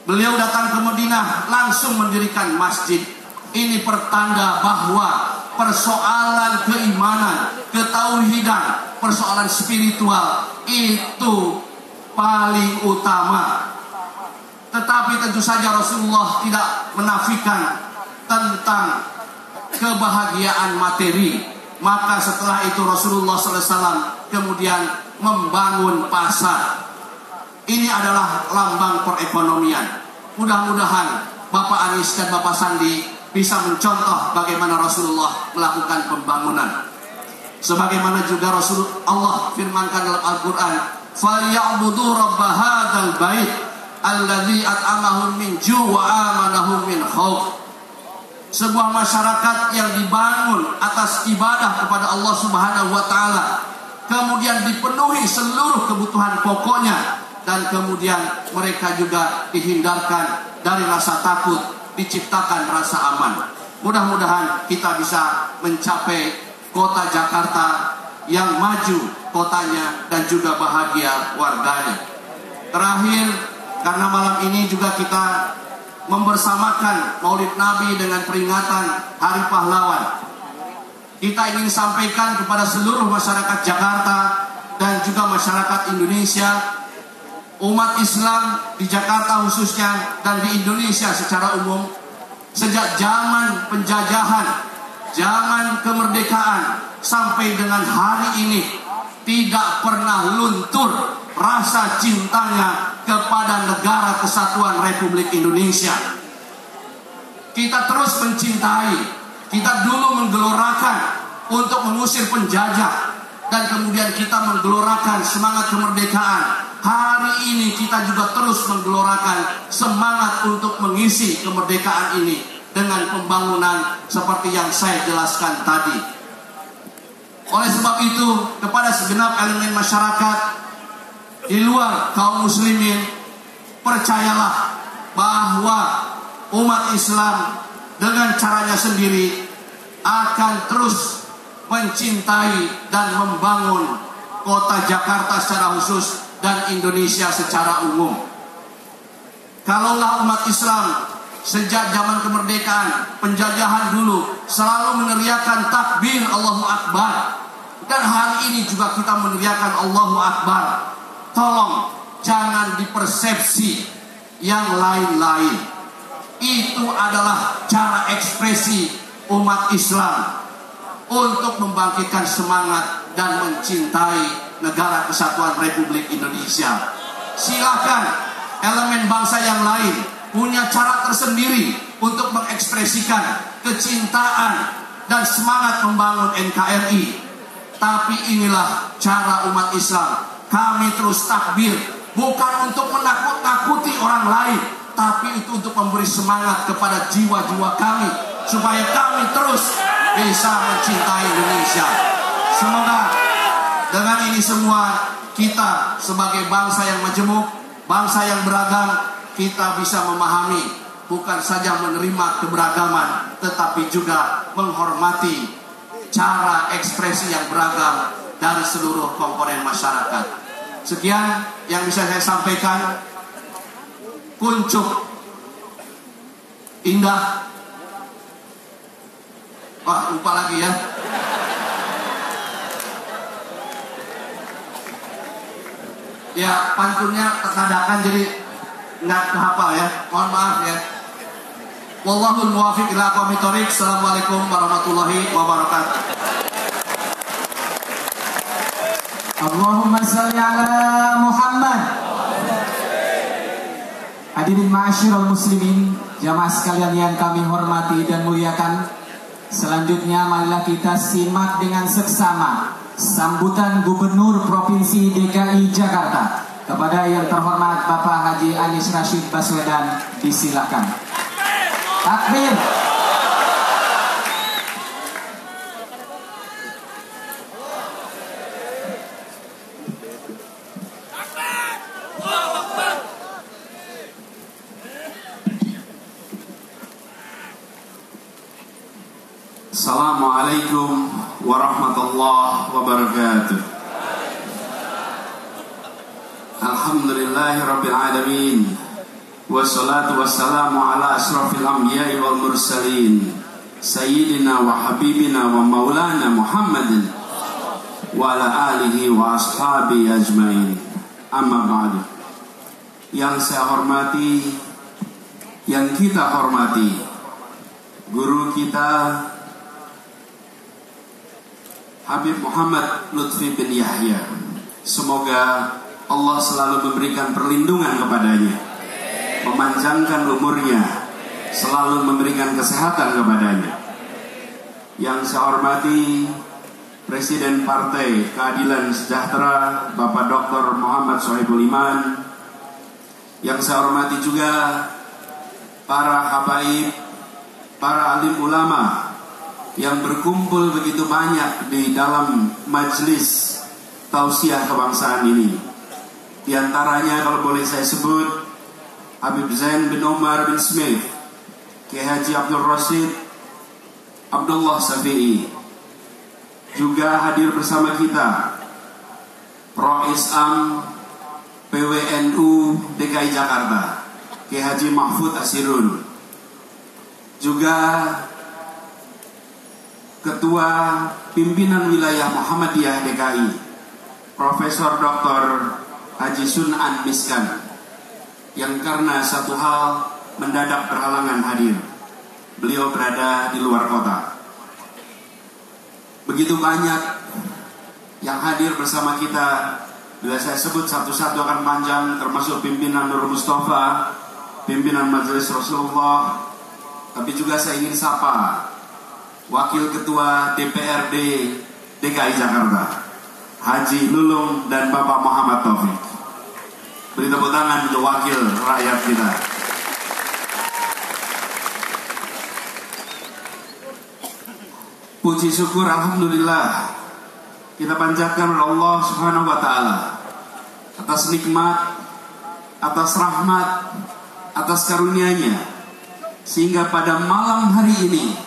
Beliau datang ke Madinah langsung mendirikan masjid. Ini pertanda bahwa persoalan keimanan, ketauhidan, persoalan spiritual itu paling utama. Tetapi tentu saja Rasulullah tidak menafikan tentang kebahagiaan materi. Maka setelah itu Rasulullah SAW kemudian membangun pasar. Ini adalah lambang perekonomian. Mudah-mudahan Bapak Anies dan Bapak Sandi bisa mencontoh bagaimana Rasulullah melakukan pembangunan. Sebagaimana juga Allah firmankan dalam Al-Quran, "Falyabudu rabb hadzal bait alladzi at'amahum min ju' wa amanahum min khauf." Sebuah masyarakat yang dibangun atas ibadah kepada Allah Subhanahu wa taala, kemudian dipenuhi seluruh kebutuhan pokoknya, dan kemudian mereka juga dihindarkan dari rasa takut, diciptakan rasa aman. Mudah-mudahan kita bisa mencapai kota Jakarta yang maju kotanya dan juga bahagia warganya. Terakhir, karena malam ini juga kita membersamakan Maulid Nabi dengan peringatan Hari Pahlawan, kita ingin sampaikan kepada seluruh masyarakat Jakarta dan juga masyarakat Indonesia, umat Islam di Jakarta khususnya dan di Indonesia secara umum, sejak zaman penjajahan, zaman kemerdekaan sampai dengan hari ini tidak pernah luntur rasa cintanya kepada negara kesatuan Republik Indonesia. Kita terus mencintai, kita dulu menggelorakan untuk mengusir penjajah, dan kemudian kita menggelorakan semangat kemerdekaan. Hari ini kita juga terus menggelorakan semangat untuk mengisi kemerdekaan ini dengan pembangunan seperti yang saya jelaskan tadi. Oleh sebab itu, kepada segenap elemen masyarakat di luar kaum muslimin, percayalah bahwa umat Islam dengan caranya sendiri akan terus mencintai dan membangun kota Jakarta secara khusus dan Indonesia secara umum. Kalaulah umat Islam sejak zaman kemerdekaan, penjajahan dulu selalu meneriakan takbir Allahu Akbar, dan hari ini juga kita meneriakan Allahu Akbar, tolong jangan dipersepsi yang lain-lain. Itu adalah cara ekspresi umat Islam untuk membangkitkan semangat dan mencintai negara kesatuan Republik Indonesia. Silakan elemen bangsa yang lain punya cara tersendiri untuk mengekspresikan kecintaan dan semangat membangun NKRI. Tapi inilah cara umat Islam. Kami terus takbir, bukan untuk menakut-nakuti orang lain, tapi itu untuk memberi semangat kepada jiwa-jiwa kami, supaya kami terus bisa mencintai Indonesia. Semoga dengan ini semua kita sebagai bangsa yang majemuk, bangsa yang beragam, kita bisa memahami, bukan saja menerima keberagaman, tetapi juga menghormati cara ekspresi yang beragam dari seluruh komponen masyarakat. Sekian yang bisa saya sampaikan. Kuncup indah. Wah, lupa lagi ya. Ya, pantunnya dadakan jadi nggak kehafal ya. Mohon maaf ya. Wallahul muwaffiq ila aqwamit thoriq. Assalamualaikum warahmatullahi wabarakatuh. Allahumma shalli ala Muhammad. Hadirin ma'asyiral muslimin, jamaah sekalian yang kami hormati dan muliakan, selanjutnya marilah kita simak dengan seksama sambutan Gubernur Provinsi DKI Jakarta kepada yang terhormat Bapak Haji Anies Rashid Baswedan. Disilakan. Takbir. Assalamualaikum warahmatullahi wabarakatuh. Alhamdulillahi rabbil alamin. Wassalatu wassalamu ala asrafil anbiya'i wal mursalin, sayyidina wa habibina wa maulana Muhammadin wa ala alihi wa ashabi ajmain. Amma ba'du. Yang saya hormati, yang kita hormati, guru kita Habib Muhammad Lutfi bin Yahya. Semoga Allah selalu memberikan perlindungan kepadanya, memanjangkan umurnya, selalu memberikan kesehatan kepadanya. Yang saya hormati Presiden Partai Keadilan Sejahtera Bapak Dr. Muhammad Sohibul Iman. Yang saya hormati juga para habaib, para alim ulama yang berkumpul begitu banyak di dalam majelis tausiah kebangsaan ini. Di antaranya kalau boleh saya sebut Habib Zain bin Umar bin Smith, Kiai Haji Abdul Rasid Abdullah Syafi'i. Juga hadir bersama kita Prois Am PWNU DKI Jakarta, Kiai Haji Mahfud Asirun. Juga Ketua Pimpinan Wilayah Muhammadiyah DKI, Profesor Dr. Haji Sunan Miskan, yang karena satu hal mendadak berhalangan hadir. Beliau berada di luar kota. Begitu banyak yang hadir bersama kita. Bila saya sebut satu-satu akan panjang, termasuk pimpinan Nur Mustafa, pimpinan Majelis Rasulullah. Tapi juga saya ingin sapa Wakil Ketua DPRD DKI Jakarta, Haji Lulung dan Bapak Muhammad Taufik. Beri tepuk tangan untuk wakil rakyat kita. Puji syukur alhamdulillah kita panjatkan kepada Allah Subhanahu wa taala atas nikmat, atas rahmat, atas karunia-Nya, sehingga pada malam hari ini,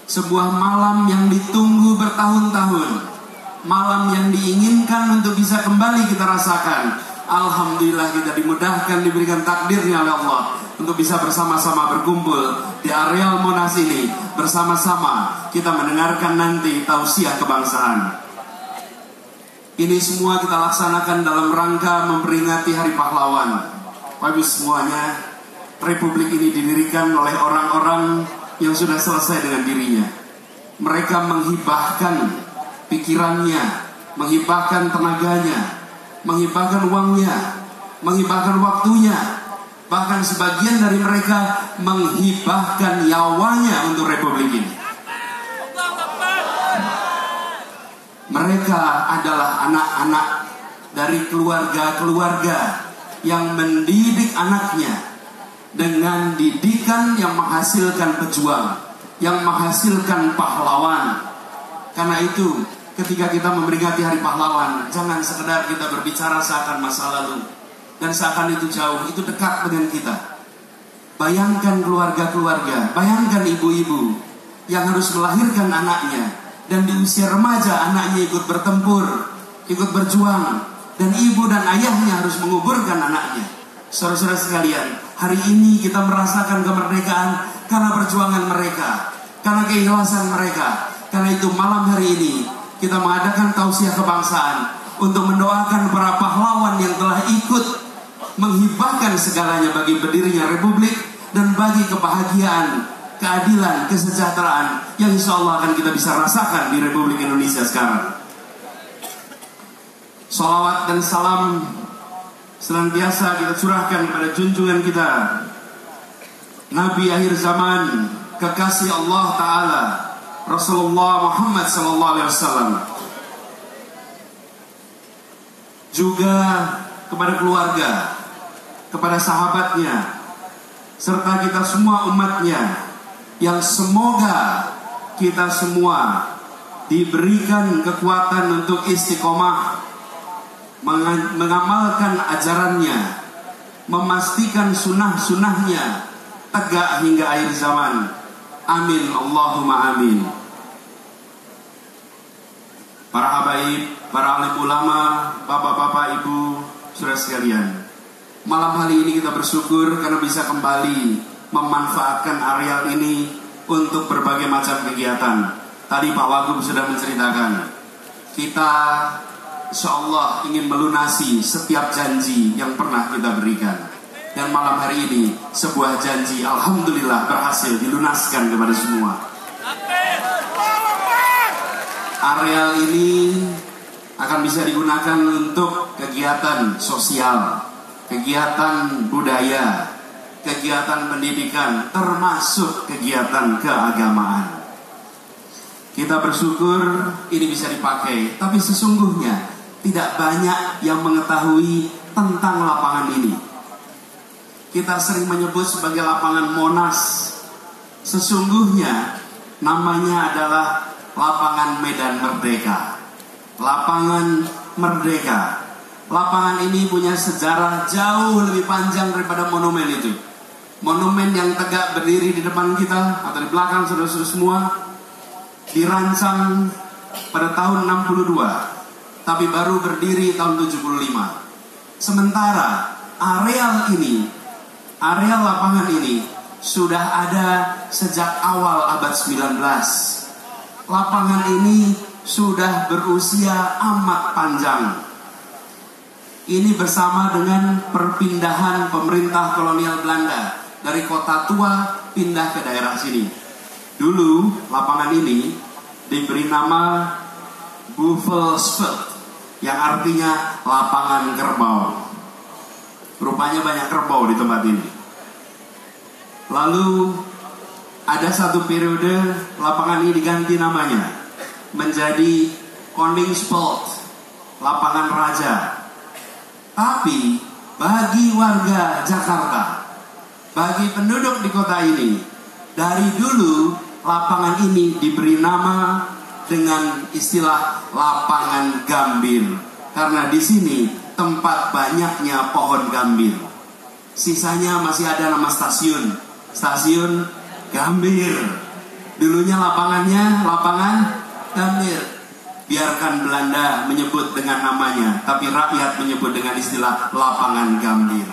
sebuah malam yang ditunggu bertahun-tahun, malam yang diinginkan untuk bisa kembali kita rasakan. Alhamdulillah kita dimudahkan, diberikan takdirnya oleh Allah untuk bisa bersama-sama berkumpul di areal Monas ini. Bersama-sama kita mendengarkan nanti tausiah kebangsaan. Ini semua kita laksanakan dalam rangka memperingati Hari Pahlawan. Bapak semuanya, Republik ini didirikan oleh orang-orang yang sudah selesai dengan dirinya. Mereka menghibahkan pikirannya, menghibahkan tenaganya, menghibahkan uangnya, menghibahkan waktunya. Bahkan sebagian dari mereka menghibahkan nyawanya untuk Republik ini. Mereka adalah anak-anak dari keluarga-keluarga yang mendidik anaknya dengan didikan yang menghasilkan pejuang, yang menghasilkan pahlawan. Karena itu, ketika kita memperingati Hari Pahlawan, jangan sekedar kita berbicara seakan masa lalu dan seakan itu jauh, itu dekat dengan kita. Bayangkan keluarga-keluarga, bayangkan ibu-ibu yang harus melahirkan anaknya, dan di usia remaja anaknya ikut bertempur, ikut berjuang, dan ibu dan ayahnya harus menguburkan anaknya. Saudara-saudara sekalian, hari ini kita merasakan kemerdekaan karena perjuangan mereka, karena keikhlasan mereka. Karena itu malam hari ini kita mengadakan tausiah kebangsaan untuk mendoakan para pahlawan yang telah ikut menghibahkan segalanya bagi berdirinya Republik dan bagi kebahagiaan, keadilan, kesejahteraan yang insya Allah akan kita bisa rasakan di Republik Indonesia sekarang. Salawat dan salam senantiasa kita curahkan pada junjungan kita, Nabi akhir zaman, kekasih Allah Ta'ala, Rasulullah Muhammad SAW. Juga kepada keluarga, kepada sahabatnya, serta kita semua umatnya, yang semoga kita semua diberikan kekuatan untuk istiqomah, mengamalkan ajarannya, memastikan sunnah-sunnahnya tegak hingga akhir zaman. Amin Allahumma amin. para habaib, para alim ulama, bapak-bapak, ibu, saudara sekalian. Malam hari ini kita bersyukur karena bisa kembali memanfaatkan areal ini untuk berbagai macam kegiatan. Tadi Pak Wagub sudah menceritakan, kita insyaallah ingin melunasi setiap janji yang pernah kita berikan. Dan malam hari ini sebuah janji alhamdulillah berhasil dilunaskan kepada semua. Areal ini akan bisa digunakan untuk kegiatan sosial, kegiatan budaya, kegiatan pendidikan, termasuk kegiatan keagamaan. Kita bersyukur ini bisa dipakai, tapi sesungguhnya tidak banyak yang mengetahui tentang lapangan ini. Kita sering menyebut sebagai lapangan Monas. Sesungguhnya namanya adalah lapangan Medan Merdeka. Lapangan Merdeka. Lapangan ini punya sejarah jauh lebih panjang daripada monumen itu. Monumen yang tegak berdiri di depan kita atau di belakang saudara-saudara semua dirancang pada tahun 62, tapi baru berdiri tahun 75. Sementara areal lapangan ini sudah ada sejak awal abad 19. Lapangan ini sudah berusia amat panjang. Ini bersama dengan perpindahan pemerintah kolonial Belanda dari kota tua pindah ke daerah sini. Dulu lapangan ini diberi nama Buffelsveld, yang artinya lapangan kerbau. Rupanya banyak kerbau di tempat ini. Lalu ada satu periode lapangan ini diganti namanya menjadi Koningsveld, lapangan raja. Tapi bagi warga Jakarta, bagi penduduk di kota ini, dari dulu lapangan ini diberi nama dengan istilah lapangan gambir, karena di sini tempat banyaknya pohon gambir. Sisanya masih ada nama stasiun Gambir. Dulunya lapangannya lapangan gambir. Biarkan Belanda menyebut dengan namanya, tapi rakyat menyebut dengan istilah lapangan gambir.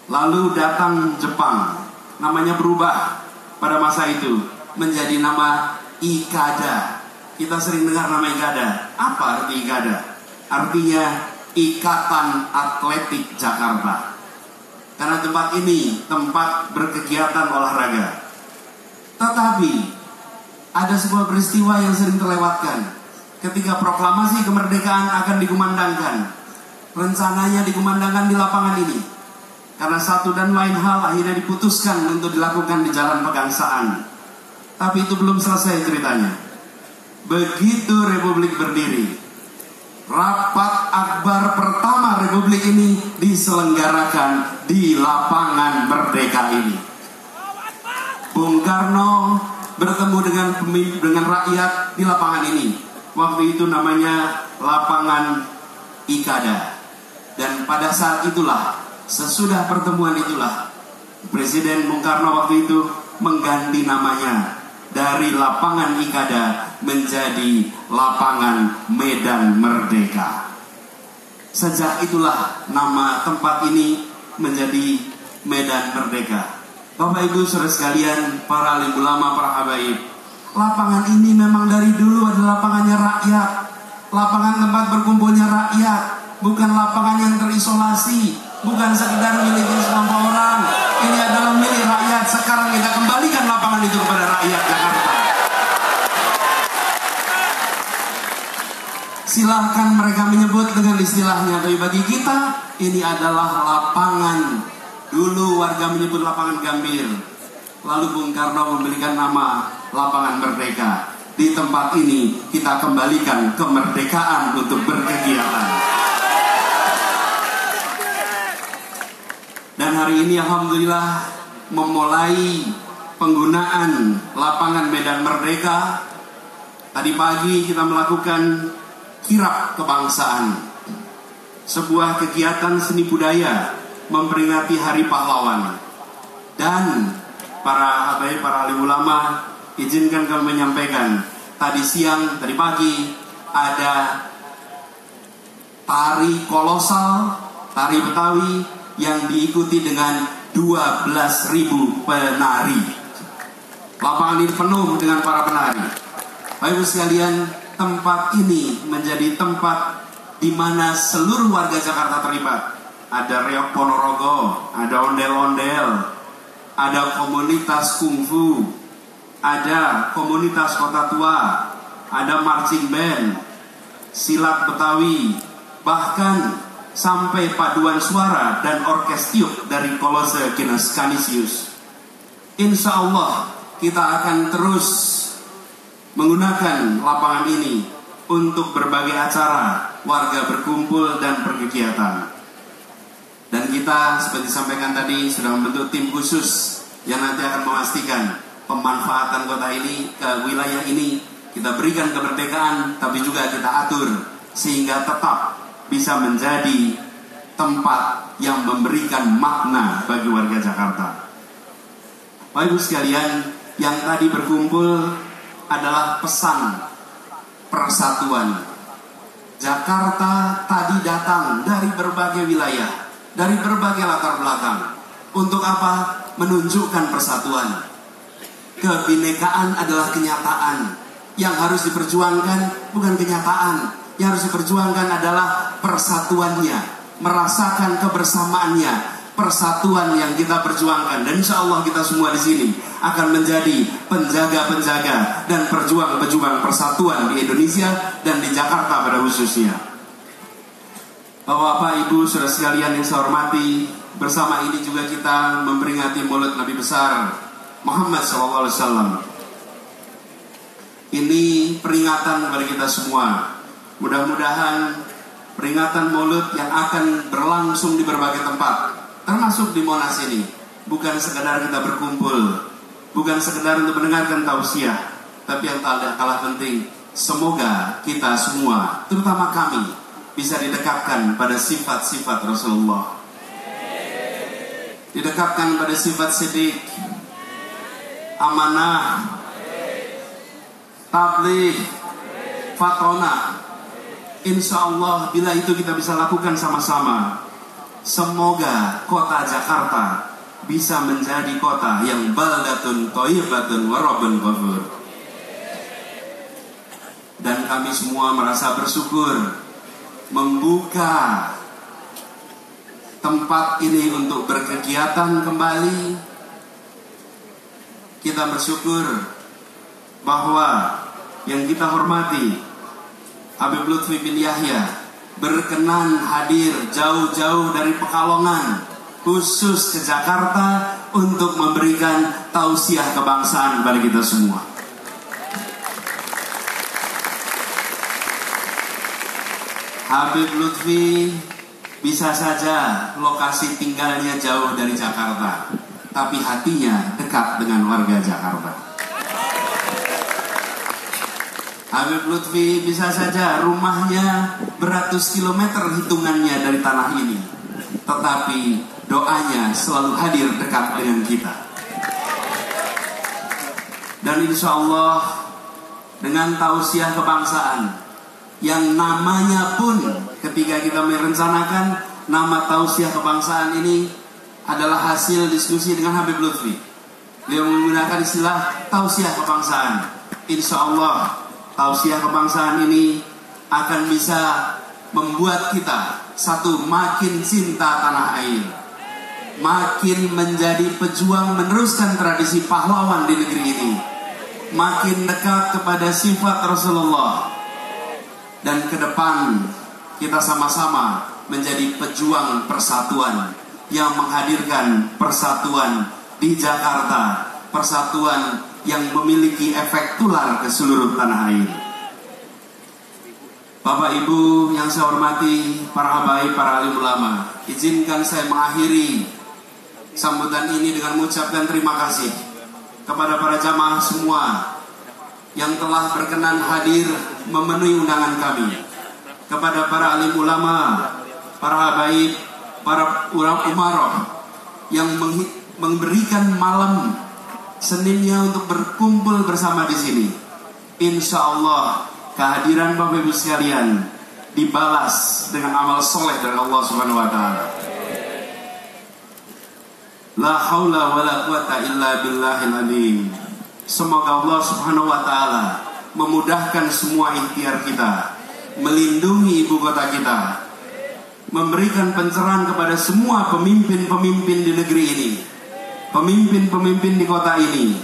Lalu datang Jepang, namanya berubah pada masa itu menjadi nama Ikada. Kita sering dengar nama Ikada. Apa arti Ikada? Artinya Ikatan Atletik Jakarta. Karena tempat ini tempat berkegiatan olahraga. Tetapi ada sebuah peristiwa yang sering terlewatkan. Ketika proklamasi kemerdekaan akan dikumandangkan, rencananya dikumandangkan di lapangan ini. Karena satu dan lain hal akhirnya diputuskan untuk dilakukan di Jalan Pegangsaan. Tapi itu belum selesai ceritanya. Begitu Republik berdiri, rapat akbar pertama Republik ini diselenggarakan di lapangan Merdeka ini. Bung Karno bertemu dengan rakyat di lapangan ini. Waktu itu namanya lapangan Ikada. Dan pada saat itulah, sesudah pertemuan itulah, Presiden Bung Karno waktu itu mengganti namanya dari lapangan Ikada menjadi lapangan Medan Merdeka. Sejak itulah nama tempat ini menjadi Medan Merdeka. Bapak Ibu saudara sekalian, para alim ulama, para habaib, lapangan ini memang dari dulu adalah lapangannya rakyat, lapangan tempat berkumpulnya rakyat, bukan lapangan yang terisolasi, bukan sekedar milik sekelompok orang. Ini adalah milik rakyat. Sekarang kita kembalikan lapangan itu kepada rakyat Jakarta. Silahkan mereka menyebut dengan istilahnya, tapi bagi kita ini adalah lapangan. Dulu warga menyebut lapangan Gambir, lalu Bung Karno memberikan nama lapangan Merdeka. Di tempat ini kita kembalikan kemerdekaan untuk berkegiatan. Dan hari ini alhamdulillah memulai penggunaan lapangan Medan Merdeka. Tadi pagi kita melakukan kirap kebangsaan, sebuah kegiatan seni budaya memperingati Hari Pahlawan. Dan para habaib, para alim ulama, izinkan kami menyampaikan, tadi siang, tadi pagi ada tari kolosal, tari Betawi yang diikuti dengan 12.000 penari. Lapangan ini penuh dengan para penari. Bapak Ibu sekalian, tempat ini menjadi tempat di mana seluruh warga Jakarta terlibat. Ada reok Ponorogo, ada ondel-ondel, ada komunitas kungfu, ada komunitas kota tua, ada marching band, silat Betawi, bahkan sampai paduan suara dan orkes tiup dari Kolose Canisius. Insya Allah kita akan terus menggunakan lapangan ini untuk berbagai acara warga berkumpul dan berkegiatan. Dan kita seperti disampaikan tadi sudah membentuk tim khusus yang nanti akan memastikan pemanfaatan kota ini ke wilayah ini kita berikan kemerdekaan, tapi juga kita atur sehingga tetap bisa menjadi tempat yang memberikan makna bagi warga Jakarta. Bapak Ibu sekalian, yang tadi berkumpul adalah pesan persatuan. Jakarta tadi datang dari berbagai wilayah, dari berbagai latar belakang. Untuk apa? Menunjukkan persatuan. Kebinekaan adalah kenyataan. Yang harus diperjuangkan bukan kenyataan. Yang harus diperjuangkan adalah persatuannya, merasakan kebersamaannya, persatuan yang kita perjuangkan. Dan insya Allah kita semua di sini akan menjadi penjaga-penjaga dan pejuang-pejuang persatuan di Indonesia dan di Jakarta pada khususnya. Bapak-bapak, ibu, saudara sekalian yang saya hormati, bersama ini juga kita memperingati Maulid Nabi besar Muhammad SAW. Ini peringatan kepada kita semua. Mudah-mudahan peringatan Maulid yang akan berlangsung di berbagai tempat, termasuk di Monas ini, bukan sekedar kita berkumpul, bukan sekedar untuk mendengarkan tausiah, tapi yang tak kalah penting, semoga kita semua, terutama kami, bisa didekatkan pada sifat-sifat Rasulullah, didekatkan pada sifat siddiq, amanah, tabligh, fatonah. Insya Allah bila itu kita bisa lakukan sama-sama, semoga kota Jakarta bisa menjadi kota yang baldatun thayyibatun wa rabbun ghafur. Dan kami semua merasa bersyukur membuka tempat ini untuk berkegiatan kembali. Kita bersyukur bahwa yang kita hormati Habib Lutfi bin Yahya berkenan hadir jauh-jauh dari Pekalongan khusus ke Jakarta untuk memberikan tausiah kebangsaan bagi kita semua. Habib Lutfi bisa saja lokasi tinggalnya jauh dari Jakarta, tapi hatinya dekat dengan warga Jakarta. Habib Lutfi bisa saja rumahnya beratus kilometer hitungannya dari tanah ini, tetapi doanya selalu hadir dekat dengan kita. Dan insya Allah dengan tausiah kebangsaan yang namanya pun ketika kita merencanakan nama tausiah kebangsaan ini adalah hasil diskusi dengan Habib Lutfi. Beliau menggunakan istilah tausiah kebangsaan. Insya Allah tausiah kebangsaan ini akan bisa membuat kita satu makin cinta tanah air, makin menjadi pejuang meneruskan tradisi pahlawan di negeri ini, makin dekat kepada sifat Rasulullah. Dan ke depan kita sama-sama menjadi pejuang persatuan yang menghadirkan persatuan di Jakarta, persatuan yang memiliki efek tular ke seluruh tanah air. Bapak Ibu yang saya hormati, para habaib, para alim ulama, izinkan saya mengakhiri sambutan ini dengan mengucapkan terima kasih kepada para jamaah semua yang telah berkenan hadir memenuhi undangan kami, kepada para alim ulama, para habaib, para umarah yang memberikan malam Seninnya untuk berkumpul bersama di sini. Insya Allah kehadiran Bapak Ibu sekalian dibalas dengan amal soleh dari Allah Subhanahu wa taala. La haula wala quwata illa billahil azim. Semoga Allah Subhanahu wa taala memudahkan semua ikhtiar kita, melindungi ibu kota kita, memberikan pencerahan kepada semua pemimpin-pemimpin di negeri ini, pemimpin-pemimpin di kota ini,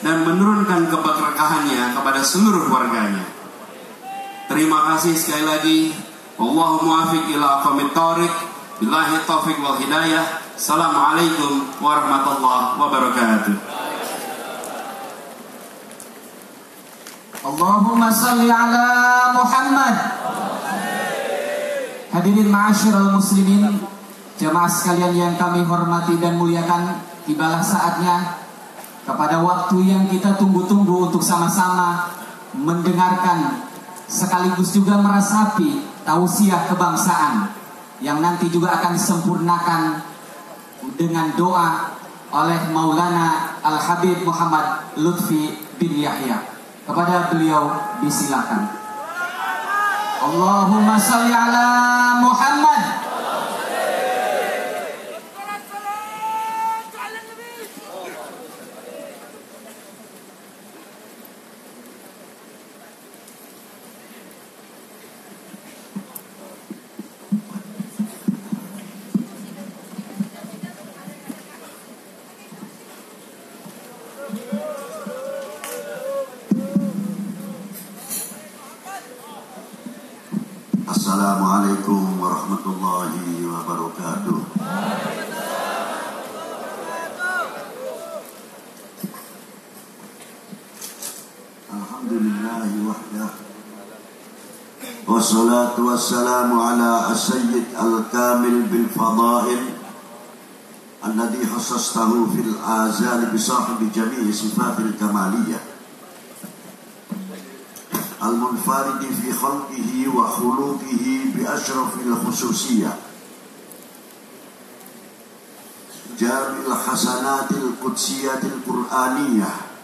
dan menurunkan keberkahannya kepada seluruh warganya. Terima kasih sekali lagi. Wallahu muwaffiq ila aqwamit thoriq. Billahi taufiq wal hidayah. Assalamualaikum warahmatullahi wabarakatuh. Allahumma salli ala Muhammad. Hadirin ma'asyiral muslimin, jemaah sekalian yang kami hormati dan muliakan, tibalah saatnya kepada waktu yang kita tunggu-tunggu untuk sama-sama mendengarkan sekaligus juga meresapi tausiah kebangsaan yang nanti juga akan disempurnakan dengan doa oleh Maulana Al-Habib Muhammad Lutfi bin Yahya. Kepada beliau disilakan. Allahumma salli ala Muhammad. Assalamualaikum warahmatullahi wabarakatuh. Alhamdulillahi wahdah. Wassalatu wassalamu ala as-sayyid al-kamil bil fadail alladhi khassastahu fil azal bi sahibi jami'i sifatil kamaliyah al-munfaridi fi khalqihi wa khuluqihi bi ashrafil khususiyah jamil hasanatil qudsiyyatil qur'aniyah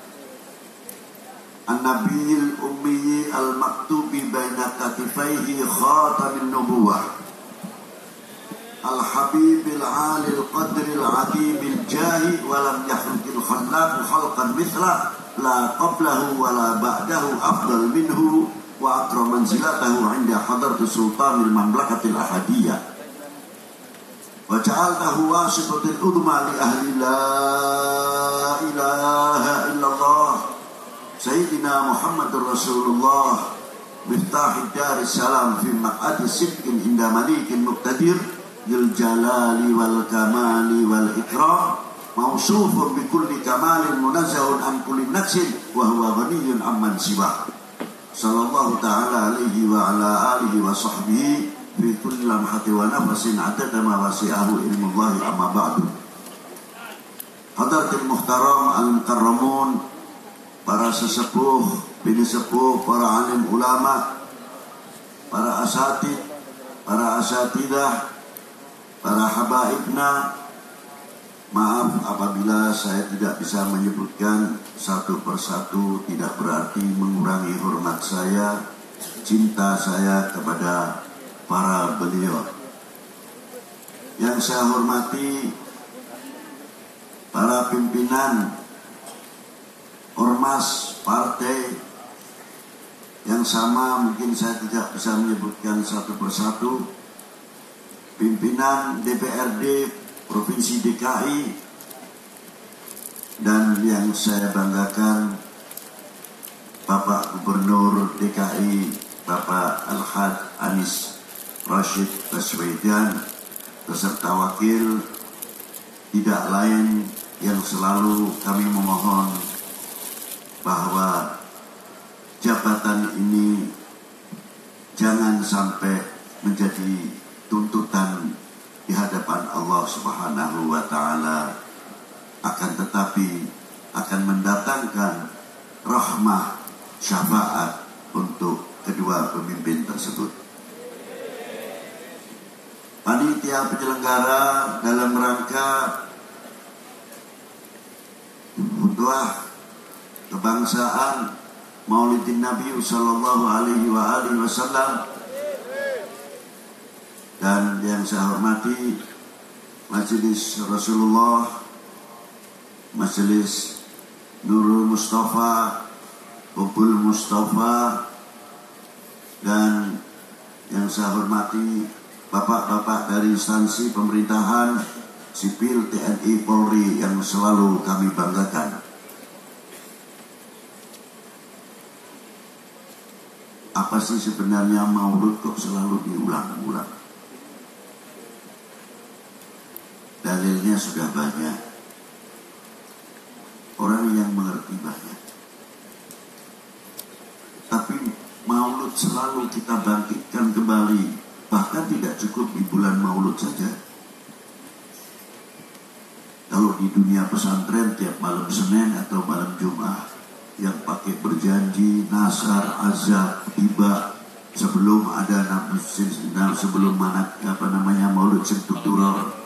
an-nabiyil ummi al-maktubi baina katifaihi khatamin nubuwah al-habibil alil qadril adimil jahi walam yahrukil khallaqu khalqan mithlah la qablahu wa la ba'dahu afdal minhu wa akram manzilatahu 'inda hadrati sultanil mamlakatil ahadiyah wa ja'altahu wasitatil udma li ahli la ilaha illallah sayyidina Muhammadur Rasulullah miftahid daris salam fi maq'adi sidqin inda malikin muqtadir dzul jalali wal kamali wal ikram mausufun bi kulli kamalin munazzahun an kulli naqsin wa huwa ghaniyyun amman siwa sallallahu ta'ala alaihi wa ala alihi wa sahbihi fi kulli lamhati wa nafasin adada ma wasi'ahu ilmullahi amma ba'du. Hadratil muhtaram al-mukarramun, para sesepuh, bini sepuh, para alim ulama, para asatid, para asatidah, para habaibna. Maaf apabila saya tidak bisa menyebutkan satu persatu, tidak berarti mengurangi hormat saya, cinta saya kepada para beliau. Yang saya hormati para pimpinan ormas partai yang sama, mungkin saya tidak bisa menyebutkan satu persatu, pimpinan DPRD Provinsi DKI, dan yang saya banggakan Bapak Gubernur DKI Bapak Al-Had Anies Rashid Baswedan beserta wakil, tidak lain yang selalu kami memohon bahwa jabatan ini jangan sampai menjadi tuntutan di hadapan Allah Subhanahu wa ta'ala, akan tetapi akan mendatangkan rahmah syafaat untuk kedua pemimpin tersebut. Panitia penyelenggara dalam rangka Hutbah kebangsaan Maulidin Nabi sallallahu alaihi wasallam. Dan yang saya hormati Majelis Rasulullah, Majelis Nurul Mustafa, Kumpul Mustafa, dan yang saya hormati bapak-bapak dari instansi pemerintahan sipil TNI Polri yang selalu kami banggakan. Apa sih sebenarnya Maulud kok selalu diulang-ulang? Dalilnya sudah banyak. Orang yang mengerti banyak. Tapi Maulud selalu kita bangkitkan kembali. Bahkan tidak cukup di bulan Maulud saja. Kalau di dunia pesantren tiap malam Senin atau malam Jumat yang pakai berjanji, nasar, azab, tiba sebelum ada sebelum Maulud Simtuturor.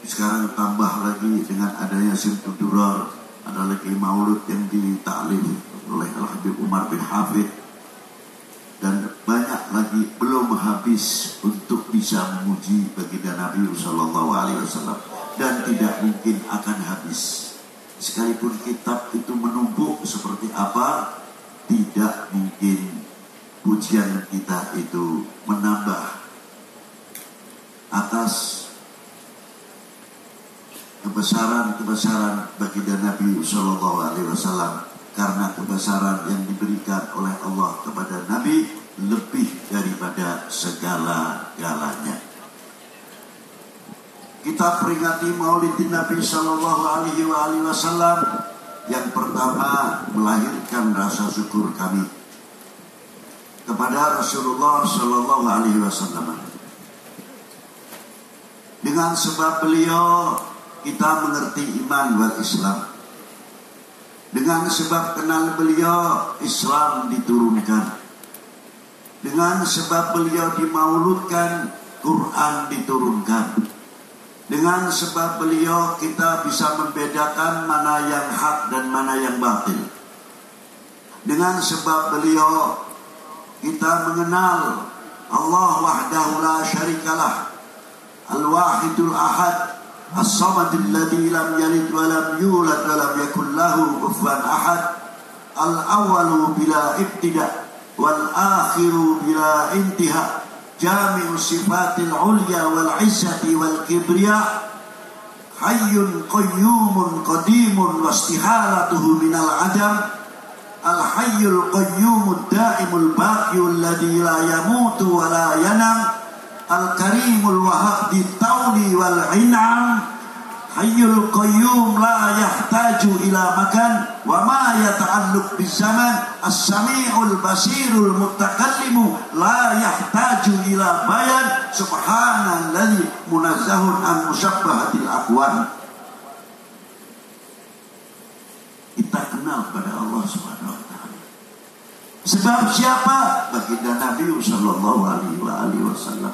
Sekarang tambah lagi dengan adanya Simtuturor, ada lagi Maulud yang ditaklif oleh Al-Habib Umar bin Hafid, dan banyak lagi belum habis untuk bisa memuji baginda Nabi sallallahu alaihi wasallam, dan tidak mungkin akan habis. Sekalipun kitab itu menumpuk seperti apa, tidak mungkin pujian kita itu menambah atas kebesaran baginda Nabi sallallahu alaihi wasallam, karena kebesaran yang diberikan oleh Allah kepada Nabi lebih daripada segala-galanya. Kita peringati Maulidin Nabi sallallahu alaihi wasallam. Yang pertama, melahirkan rasa syukur kami kepada Rasulullah sallallahu alaihi wasallam. Dengan sebab beliau kita mengerti iman wal Islam. Dengan sebab kenal beliau, Islam diturunkan. Dengan sebab beliau dimauludkan, Quran diturunkan. Dengan sebab beliau kita bisa membedakan mana yang hak dan mana yang batil. Dengan sebab beliau kita mengenal Allah wahdahu la syarikalah, al-wahidul ahad, as-samadul ladzi lam yalid wa lam yulad wa lam yakul lahu kufuwan ahad, al-awwalu bila ibtida wal akhiru bila intiha, jami'u sifatil ulya wal izzati wal kibriya, hayyun qayyumun qadimun wastihalatuhu minal adam, al hayyul qayyumud daimul baqiyul ladzi la yamutu wa la yanam, al karimul wahhab ditawli wal in'am, hayyul qayyum la yahtaju ila makan wa ma yata'alluq bizaman, as-sami'ul basirul mutakallimu la yahtaju ila bayan, subhanalladzi munazzahun an musabbahatil aqwan. Kita kenal pada Allah Subhanahu wa taala. Sebab siapa? Baginda Nabi sallallahu alaihi wasallam.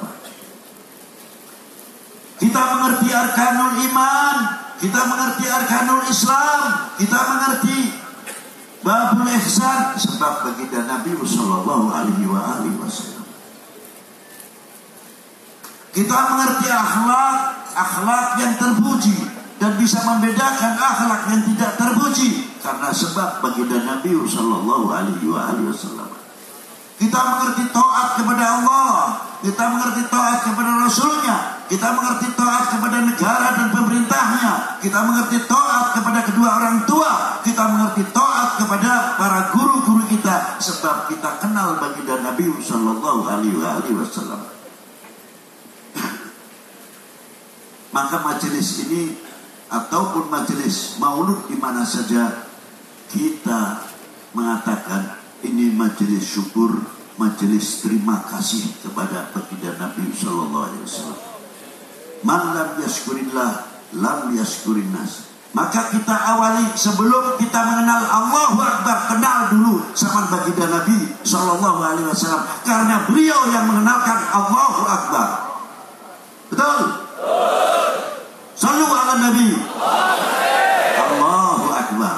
Kita mengerti arkanul iman, kita mengerti arkanul Islam, kita mengerti babul ihsan, sebab baginda Nabi sallallahu alaihi wasallam. Kita mengerti akhlak yang terpuji dan bisa membedakan akhlak yang tidak terpuji karena sebab baginda Nabi sallallahu alaihi wasallam. Kita mengerti taat kepada Allah, kita mengerti taat kepada Rasulnya, kita mengerti taat kepada negara dan pemerintahnya, kita mengerti taat kepada kedua orang tua, kita mengerti taat kepada para guru-guru kita, sebab kita kenal baginda Nabi sallallahu alaihi wasallam. Maka majelis ini ataupun majelis maulud di mana saja kita mengatakan ini majelis syukur, majelis terima kasih kepada baginda Nabi sallallahu alaihi wasallam. Man lam yashkurillah lam yashkurin nas. Maka kita awali sebelum kita mengenal Allahu Akbar, kenal dulu sama baginda Nabi sallallahu alaihi wasallam, karena beliau yang mengenalkan Allahu Akbar. Betul? Sallu ala Nabi. Allahu Akbar.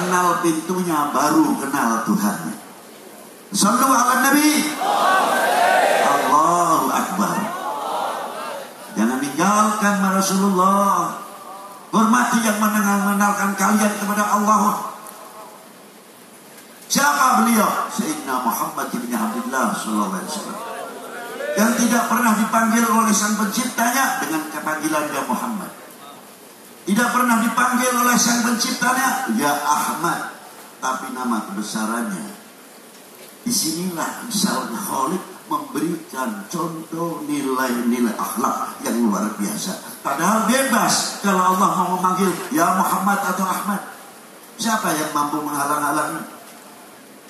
kenal pintunya baru kenal Tuhannya. Sallu ala Nabi. Allahu Akbar. Jangan tinggalkan Rasulullah. Hormati yang mengenalkan kalian kepada Allah. Siapa beliau? Sayyidina Muhammad bin Abdullah sallallahu alaihi wasallam. Yang tidak pernah dipanggil oleh sang penciptanya dengan panggilan ya Muhammad. Tidak pernah dipanggil oleh sang penciptanya ya Ahmad, tapi nama kebesarannya. Disinilah sang Khalik memberikan contoh nilai-nilai akhlak yang luar biasa. Padahal bebas kalau Allah mau memanggil ya Muhammad atau Ahmad. Siapa yang mampu menghalang-halangi?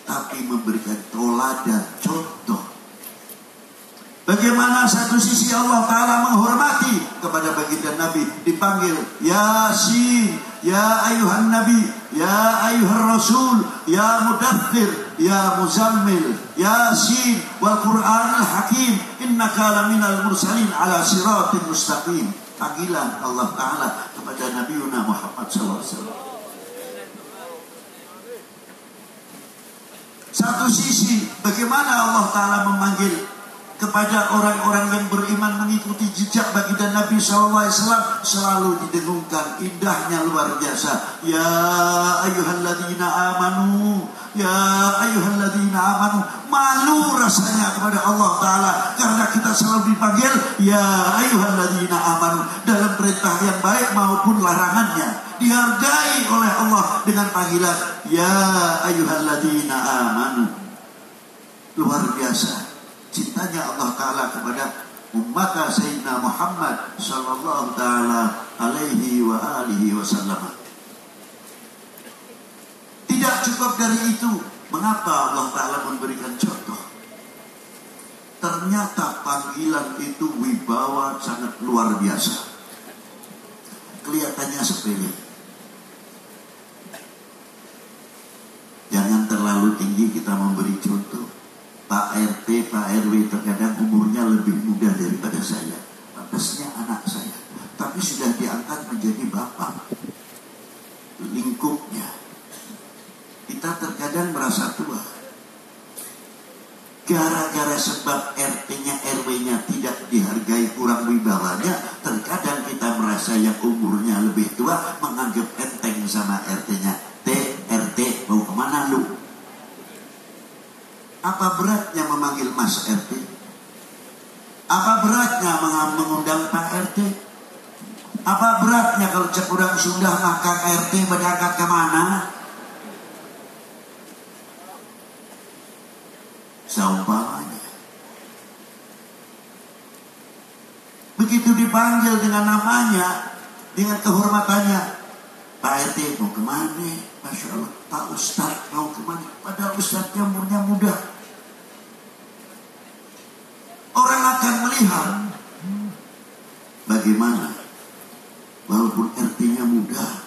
Tapi memberikan teladan, contoh. Bagaimana satu sisi Allah Ta'ala menghormati kepada baginda Nabi, dipanggil Yasin, ya ayuhan Nabi, ya ayuhan Rasul, ya Mudaththir, ya Muzammil, Yasin wal Qur'anil Hakim, innaka laminal mursalin ala siratin mustaqim. Panggilan Allah Ta'ala kepada Nabi Muhammad SAW. Satu sisi bagaimana Allah Ta'ala memanggil kepada orang-orang yang beriman mengikuti jejak baginda Nabi SAW, selalu didengungkan indahnya luar biasa. Ya ayyuhalladzina amanu, ya ayyuhalladzina amanu. Malu rasanya kepada Allah Ta'ala karena kita selalu dipanggil ya ayyuhalladzina amanu dalam perintah yang baik maupun larangannya. Dihargai oleh Allah dengan panggilan ya ayyuhalladzina amanu. Luar biasa cintanya Allah Ta'ala kepada umat Sayyidina Muhammad sallallahu ta'ala alaihi wa alihi wasallam. Tidak cukup dari itu, mengapa Allah Ta'ala memberikan contoh? Ternyata panggilan itu wibawa sangat luar biasa. Kelihatannya sepele. Jangan terlalu tinggi kita memberi contoh. Pak RT, Pak RW terkadang umurnya lebih muda daripada saya. Pantasnya anak saya. Tapi sudah diangkat menjadi bapak. Lingkupnya. Kita terkadang merasa tua. Gara-gara sebab RT-nya, RW-nya tidak dihargai, kurang wibawanya, terkadang kita merasa yang umurnya lebih tua menganggap enteng sama RT-nya. RT, mau kemana lu? Apa beratnya memanggil Mas RT? Apa beratnya mengundang Pak RT? Apa beratnya kalau cek orang sudah makan RT berangkat kemana? Seumpamanya. Begitu dipanggil dengan namanya, dengan kehormatannya, Pak RT mau kemana? Masya Allah, Pak Ustadz mau kemana? Padahal Ustadznya umurnya muda. Orang akan melihat bagaimana walaupun RT-nya muda,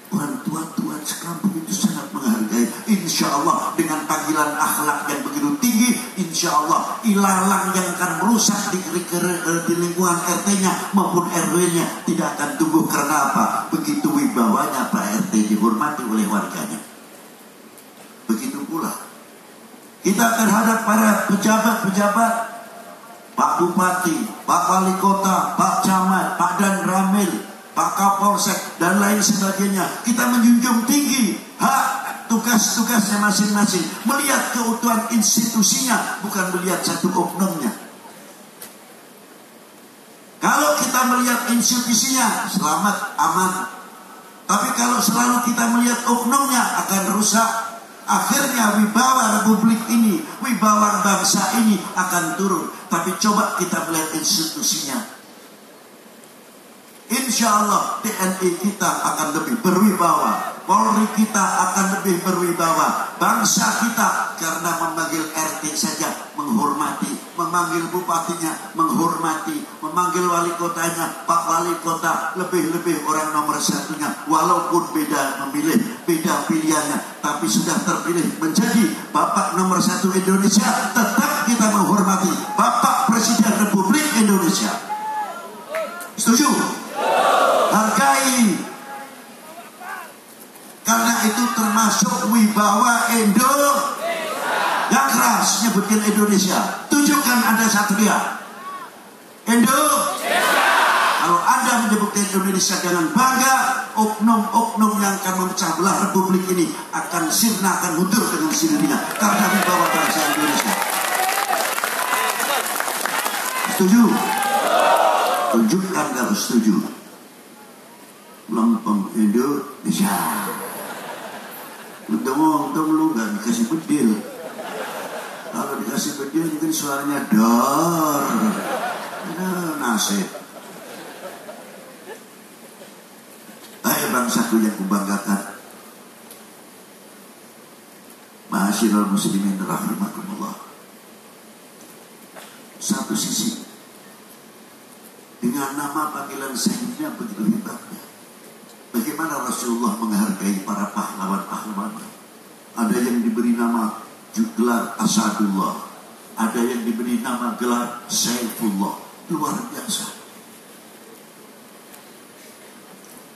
orang tua-tua sekampung itu sangat menghargai. Insya Allah dengan panggilan akhlak yang begitu tinggi, insya Allah ilalang yang akan merusak di lingkungan RT-nya maupun RW-nya tidak akan tumbuh. Karena apa? Begitu wibawanya Pak RT dihormati oleh warganya. Begitu pula kita terhadap para pejabat-pejabat, Pak Bupati, Pak Wali Kota, Pak Camat, Pak Dan Ramil, Pak Kapolsek dan lain sebagainya. Kita menjunjung tinggi hak tugas-tugasnya masing-masing, melihat keutuhan institusinya, bukan melihat satu oknumnya. Kalau kita melihat institusinya, selamat, aman. Tapi kalau selalu kita melihat oknumnya, akan rusak. Akhirnya wibawa republik ini, wibawa bangsa ini akan turun. Tapi coba kita melihat institusinya. Insya Allah TNI kita akan lebih berwibawa, Polri kita akan lebih berwibawa, bangsa kita karena memanggil RT saja menghormati, memanggil bupatinya menghormati, memanggil wali kotanya Pak Wali Kota, lebih-lebih orang nomor satunya, walaupun beda memilih, beda pilihannya, tapi sudah terpilih menjadi Bapak nomor 1 Indonesia, tetap kita menghormati Bapak Presiden Republik Indonesia. Setuju? Hargai. Karena itu termasuk Yang keras nyebutin Indonesia. Tunjukkan Anda satria. Kalau Anda menyebutkan Indonesia dengan bangga, oknum-oknum yang akan memecah belah republik ini akan sirna, akan mundur dengan sendirinya karena dibawa bangsa Indonesia. Setuju? Tunjukkan kalau setuju. Lempeng Indonesia. Untung lu gak dikasih bedil. Kalau dikasih bedil mungkin suaranya dor. Nasib. Hai bangsaku yang kubanggakan. Ma'asyiral muslimin rahimakumullah. Satu sisi, dengan nama panggilan sayyidina begitu hebatnya. Bagaimana Rasulullah menghargai para pahlawan-pahlawan. Ada yang diberi nama gelar Asadullah, ada yang diberi nama gelar Saifullah. Luar biasa.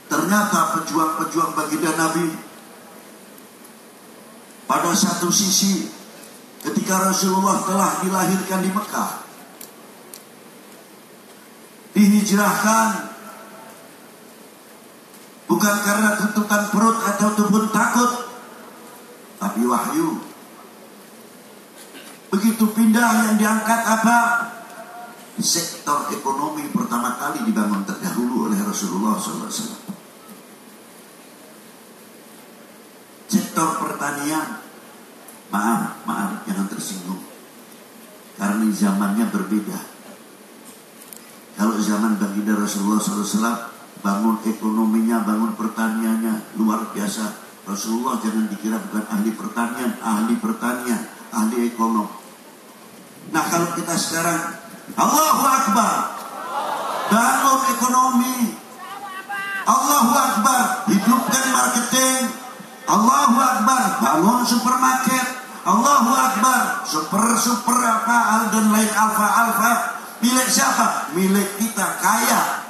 Ternyata pejuang-pejuang baginda Nabi pada satu sisi ketika Rasulullah telah dilahirkan di Mekah, dihijrahkan bukan karena tuntutan perut atau tubuh takut, tapi wahyu. Begitu pindah yang diangkat apa? Sektor ekonomi pertama kali dibangun terdahulu oleh Rasulullah SAW. Sektor pertanian, maaf, jangan tersinggung, karena zamannya berbeda. Kalau zaman baginda Rasulullah SAW, bangun ekonominya, bangun pertaniannya luar biasa. Rasulullah jangan dikira bukan ahli pertanian, ahli ekonom. Nah kalau kita sekarang, Allahu Akbar, bangun ekonomi, Allahu Akbar, hidupkan marketing, Allahu Akbar, bangun supermarket, Allahu Akbar, super apa dan lain alfa. Milik siapa? Milik kita, kaya.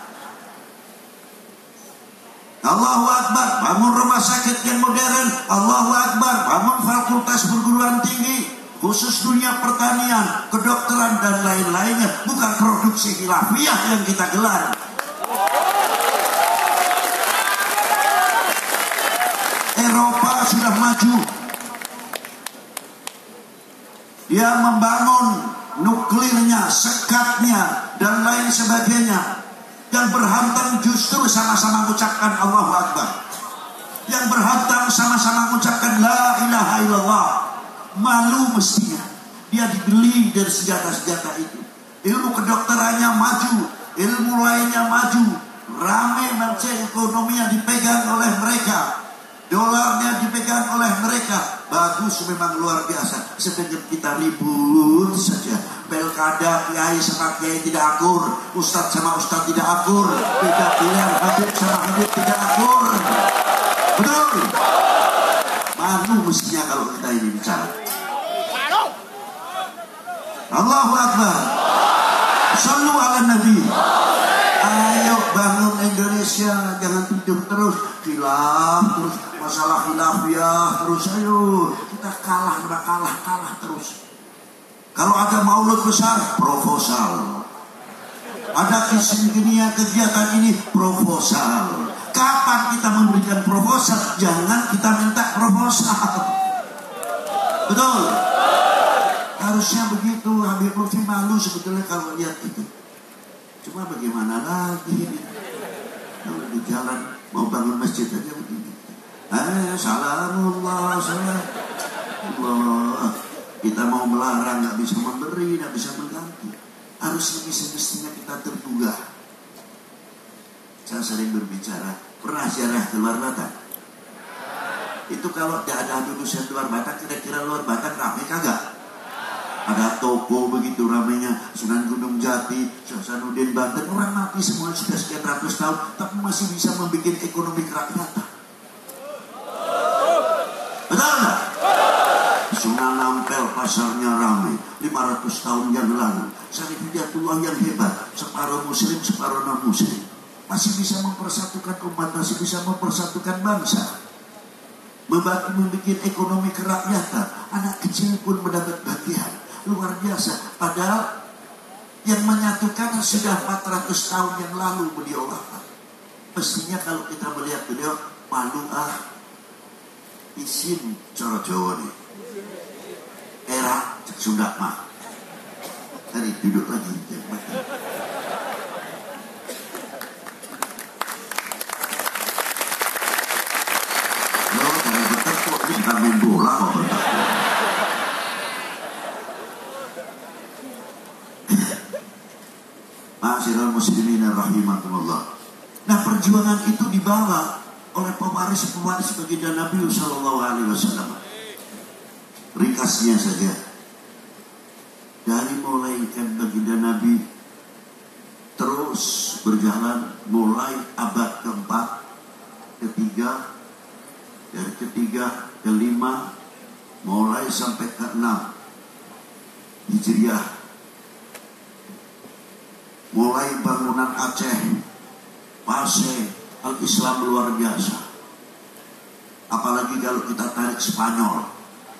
Allahu Akbar, bangun rumah sakit yang modern. Allahu Akbar, bangun fakultas perguruan tinggi, khusus dunia pertanian, kedokteran dan lain-lainnya. Bukan produksi khilafiyah yang kita gelar. Eropa sudah maju. Dia membangun nuklirnya, sekatnya, dan lain sebagainya. Yang berhantam justru sama-sama mengucapkan Allahu Akbar. Yang berhantam sama-sama mengucapkan La ilaha illallah. Malu mestinya. Dia dibeli dari senjata-senjata itu. Ilmu kedokterannya maju, ilmu lainnya maju. Rame manusia, ekonominya dipegang oleh mereka, dolarnya dipegang oleh mereka. Bagus, memang luar biasa. Sedangkan kita ribut saja. Pilkada, kiai sama kiai tidak akur, ustadz sama ustadz tidak akur, beda pilihan habib sama habib tidak akur. Betul? Malu mestinya kalau kita ini bicara. Allahu Akbar. Sallu ala Nabi. Ayo bangun Indonesia, jangan tidur terus, khilaf terus, masalah khilafiyah terus. Ayo kita kalah terus. Kalau ada maulud besar, proposal. Ada kesenian kegiatan ini, proposal. Kapan kita memberikan proposal? Jangan kita minta proposal. Betul? Harusnya begitu. Habib Lutfi malu sebetulnya kalau lihat itu. Cuma bagaimana lagi? Kalau di jalan mau bangun masjid aja begini. Salamullah, salamullah. Kita mau melarang, nggak bisa memberi, nggak bisa mengganti. Harusnya semestinya kita tergugah. Saya sering berbicara, pernah ziarah ke luar Batak? Itu kalau tidak ada lulusan luar Batak, kira-kira luar Batak ramai kagak? Ada toko begitu ramainya, Sunan Gunung Jati, Hasanuddin Banten, orang mati semua sudah sekian ratus tahun, tapi masih bisa membuat ekonomi kerakyatan. Betul nggak? Sunan Ampel pasarnya ramai 500 tahun yang lalu. Syarif Hidayatullah yang hebat, separuh muslim, separuh non muslim, masih bisa mempersatukan umat, masih bisa mempersatukan bangsa. membuat ekonomi kerakyatan. Anak kecil pun mendapat bagian. Luar biasa. Padahal yang menyatukan sudah 400 tahun yang lalu beliau wafat. Mestinya kalau kita melihat beliau, malu isin cara Jawa nih. Era Sunda mah. Tadi duduk lagi. Bukan main bola kok bertakwa. Ma'asyiral muslimin rahimakumullah. Nah, perjuangan itu dibawa oleh pewaris-pewaris baginda Nabi sallallahu alaihi wasallam. Ringkasnya saja, dari mulai baginda Nabi terus berjalan mulai abad keempat, ketiga, dari ketiga ke lima, mulai sampai ke 6 Hijriah, mulai bangunan Aceh, Pasai, Al-Islam luar biasa. Apalagi kalau kita tarik Spanyol,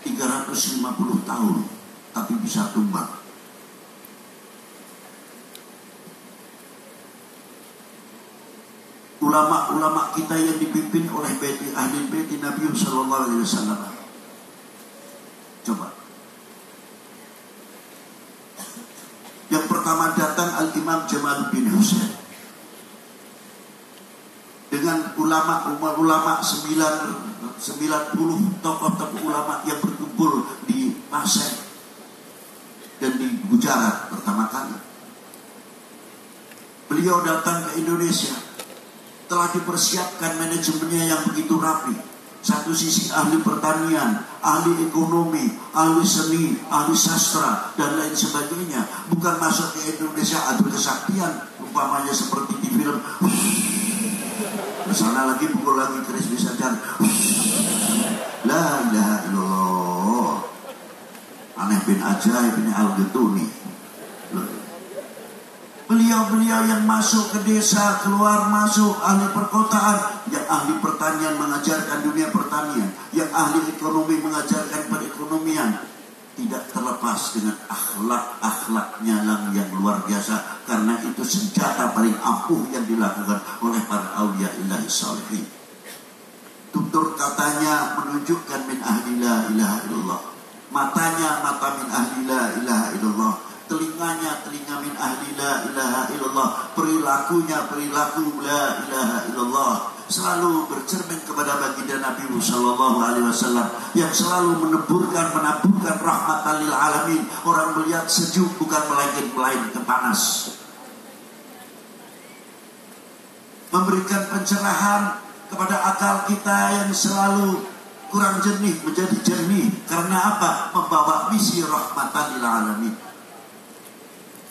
350 tahun tapi bisa tumbang. Ulama-ulama kita yang dipimpin oleh ahli bait Nabi sallallahu alaihi wasallam. Coba. Yang pertama datang Al-Imam Jamal bin Husain. Dengan ulama 90 tokoh-tokoh ulama yang berkumpul di Pasai dan di Gujarat pertama kali. Beliau datang ke Indonesia. Telah dipersiapkan manajemennya yang begitu rapi. Satu sisi ahli pertanian, ahli ekonomi, ahli seni, ahli sastra, dan lain sebagainya. Bukan masuk ke Indonesia adu kesaktian, umpamanya seperti di film. Kesana lagi pukul lagi keris bisa jalan. La ilaha illallah. Aneh bin ajaib ini Al-Ghituni. Beliau-beliau yang masuk ke desa, keluar masuk, ahli perkotaan, yang ahli pertanian mengajarkan dunia pertanian, yang ahli ekonomi mengajarkan perekonomian, tidak terlepas dengan akhlak-akhlaknya yang luar biasa, karena itu senjata paling ampuh yang dilakukan oleh para awliya ilahi salihin. Tutur katanya menunjukkan min ahli la ilaha illallah, matanya mata min ahli la ilaha illallah, telinganya telinga min ahli la ilaha illallah, perilakunya perilaku la ilaha illallah, selalu bercermin kepada baginda Nabi sallallahu alaihi wasallam yang selalu menaburkan rahmatan lil alamin. Orang melihat sejuk bukan melainkan panas. Memberikan pencerahan kepada akal kita yang selalu kurang jernih menjadi jernih. Karena apa? Membawa misi rahmatan lil alamin.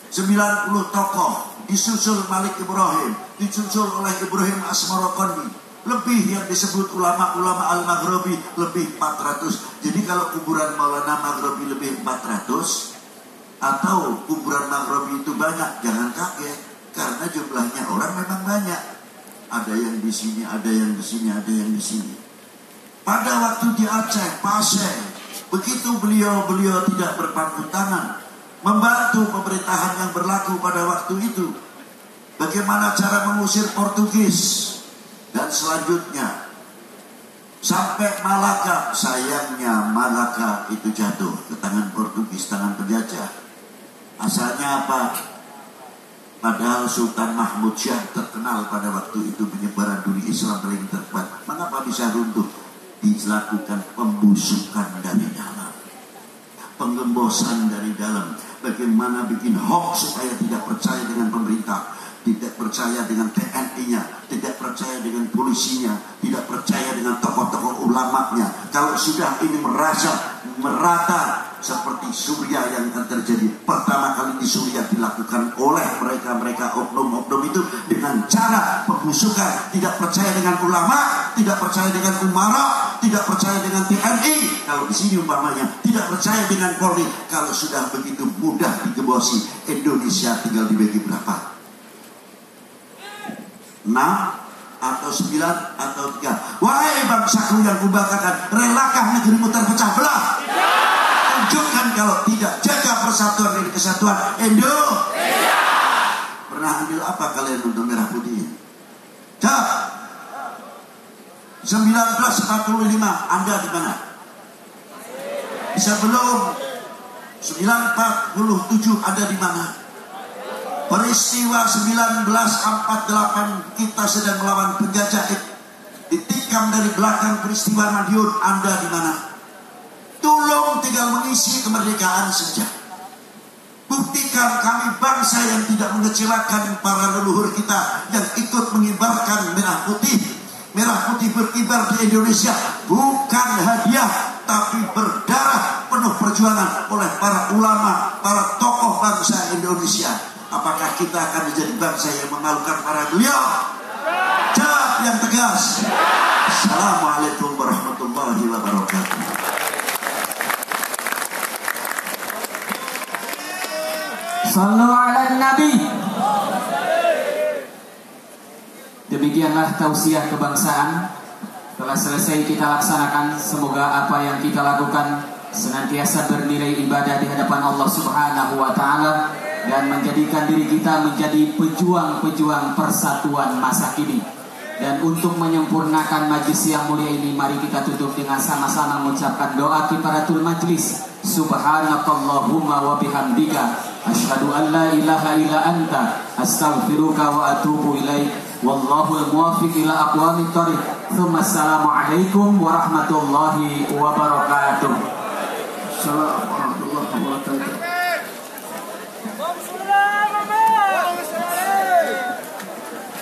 90 tokoh disusul Malik Ibrahim, disusul oleh Ibrahim Asmarokoni, lebih yang disebut ulama-ulama Al-Maghribi lebih 400. Jadi kalau kuburan Maulana Maghribi lebih 400 atau kuburan Maghribi itu banyak, jangan kaget karena jumlahnya orang memang banyak. Ada yang di sini, ada yang di sini, ada yang di sini. Pada waktu di Aceh, Pasai, begitu beliau tidak berpangku tangan membantu pemerintahan yang berlaku pada waktu itu. Bagaimana cara mengusir Portugis dan selanjutnya sampai Malaka. Sayangnya Malaka itu jatuh ke tangan Portugis, tangan penjajah. Asalnya apa? Padahal Sultan Mahmud Syah terkenal pada waktu itu penyebaran dunia Islam paling terkuat. Mengapa bisa runtuh? Dilakukan pembusukan dari dalam, penggembosan dari dalam. Bagaimana bikin hoax supaya tidak percaya dengan pemerintah, tidak percaya dengan TNI-nya, tidak percaya dengan polisinya, tidak percaya dengan tokoh-tokoh ulamanya. Kalau sudah ini merata seperti Suriah yang akan terjadi. Pertama kali di Suriah dilakukan oleh mereka oknum-oknum itu dengan cara pembusukan. Tidak percaya dengan ulama, tidak percaya dengan umara, tidak percaya dengan TNI. Kalau di sini umpamanya tidak percaya dengan Polri. Kalau sudah begitu mudah digebosi, Indonesia tinggal dibagi berapa? 6 atau 9 atau 3. Wahai bangsaku yang kubanggakan, relakah negerimu terpecah belah? Tunjukkan kalau tidak. Jaga persatuan dan kesatuan Indonesia. Pernah ambil apa kalian untuk merah putih? Jawab. 1945 Anda di mana? Bisa belum? 947 Anda di mana? Peristiwa 1948 kita sedang melawan penjajah, ditikam dari belakang peristiwa Madiun. Anda di mana? Tolong tinggal mengisi kemerdekaan saja. Buktikan kami bangsa yang tidak mengecewakan para leluhur kita yang ikut mengibarkan merah putih. Merah putih berkibar di Indonesia bukan hadiah, tapi berdarah penuh perjuangan oleh para ulama, para tokoh bangsa Indonesia. Apakah kita akan menjadi bangsa yang memalukan para beliau? Jawab yang tegas. Assalamualaikum warahmatullahi wabarakatuh. Sallu ala Nabi. Demikianlah tausiah kebangsaan telah selesai kita laksanakan. Semoga apa yang kita lakukan senantiasa bernilai ibadah di hadapan Allah Subhanahu wa taala dan menjadikan diri kita menjadi pejuang-pejuang persatuan masa kini. Dan untuk menyempurnakan majlis yang mulia ini, mari kita tutup dengan sama-sama mengucapkan doa kifaratul majlis. Subhanakallahumma wa bihamdika asyhadu an la ilaha illa anta astaghfiruka wa atubu ilaik. Wallahu al-muwaffiq ila aqwamit thoriq. Tsumma assalamu alaikum warahmatullahi wabarakatuh. Assalamualaikum warahmatullahi wabarakatuh.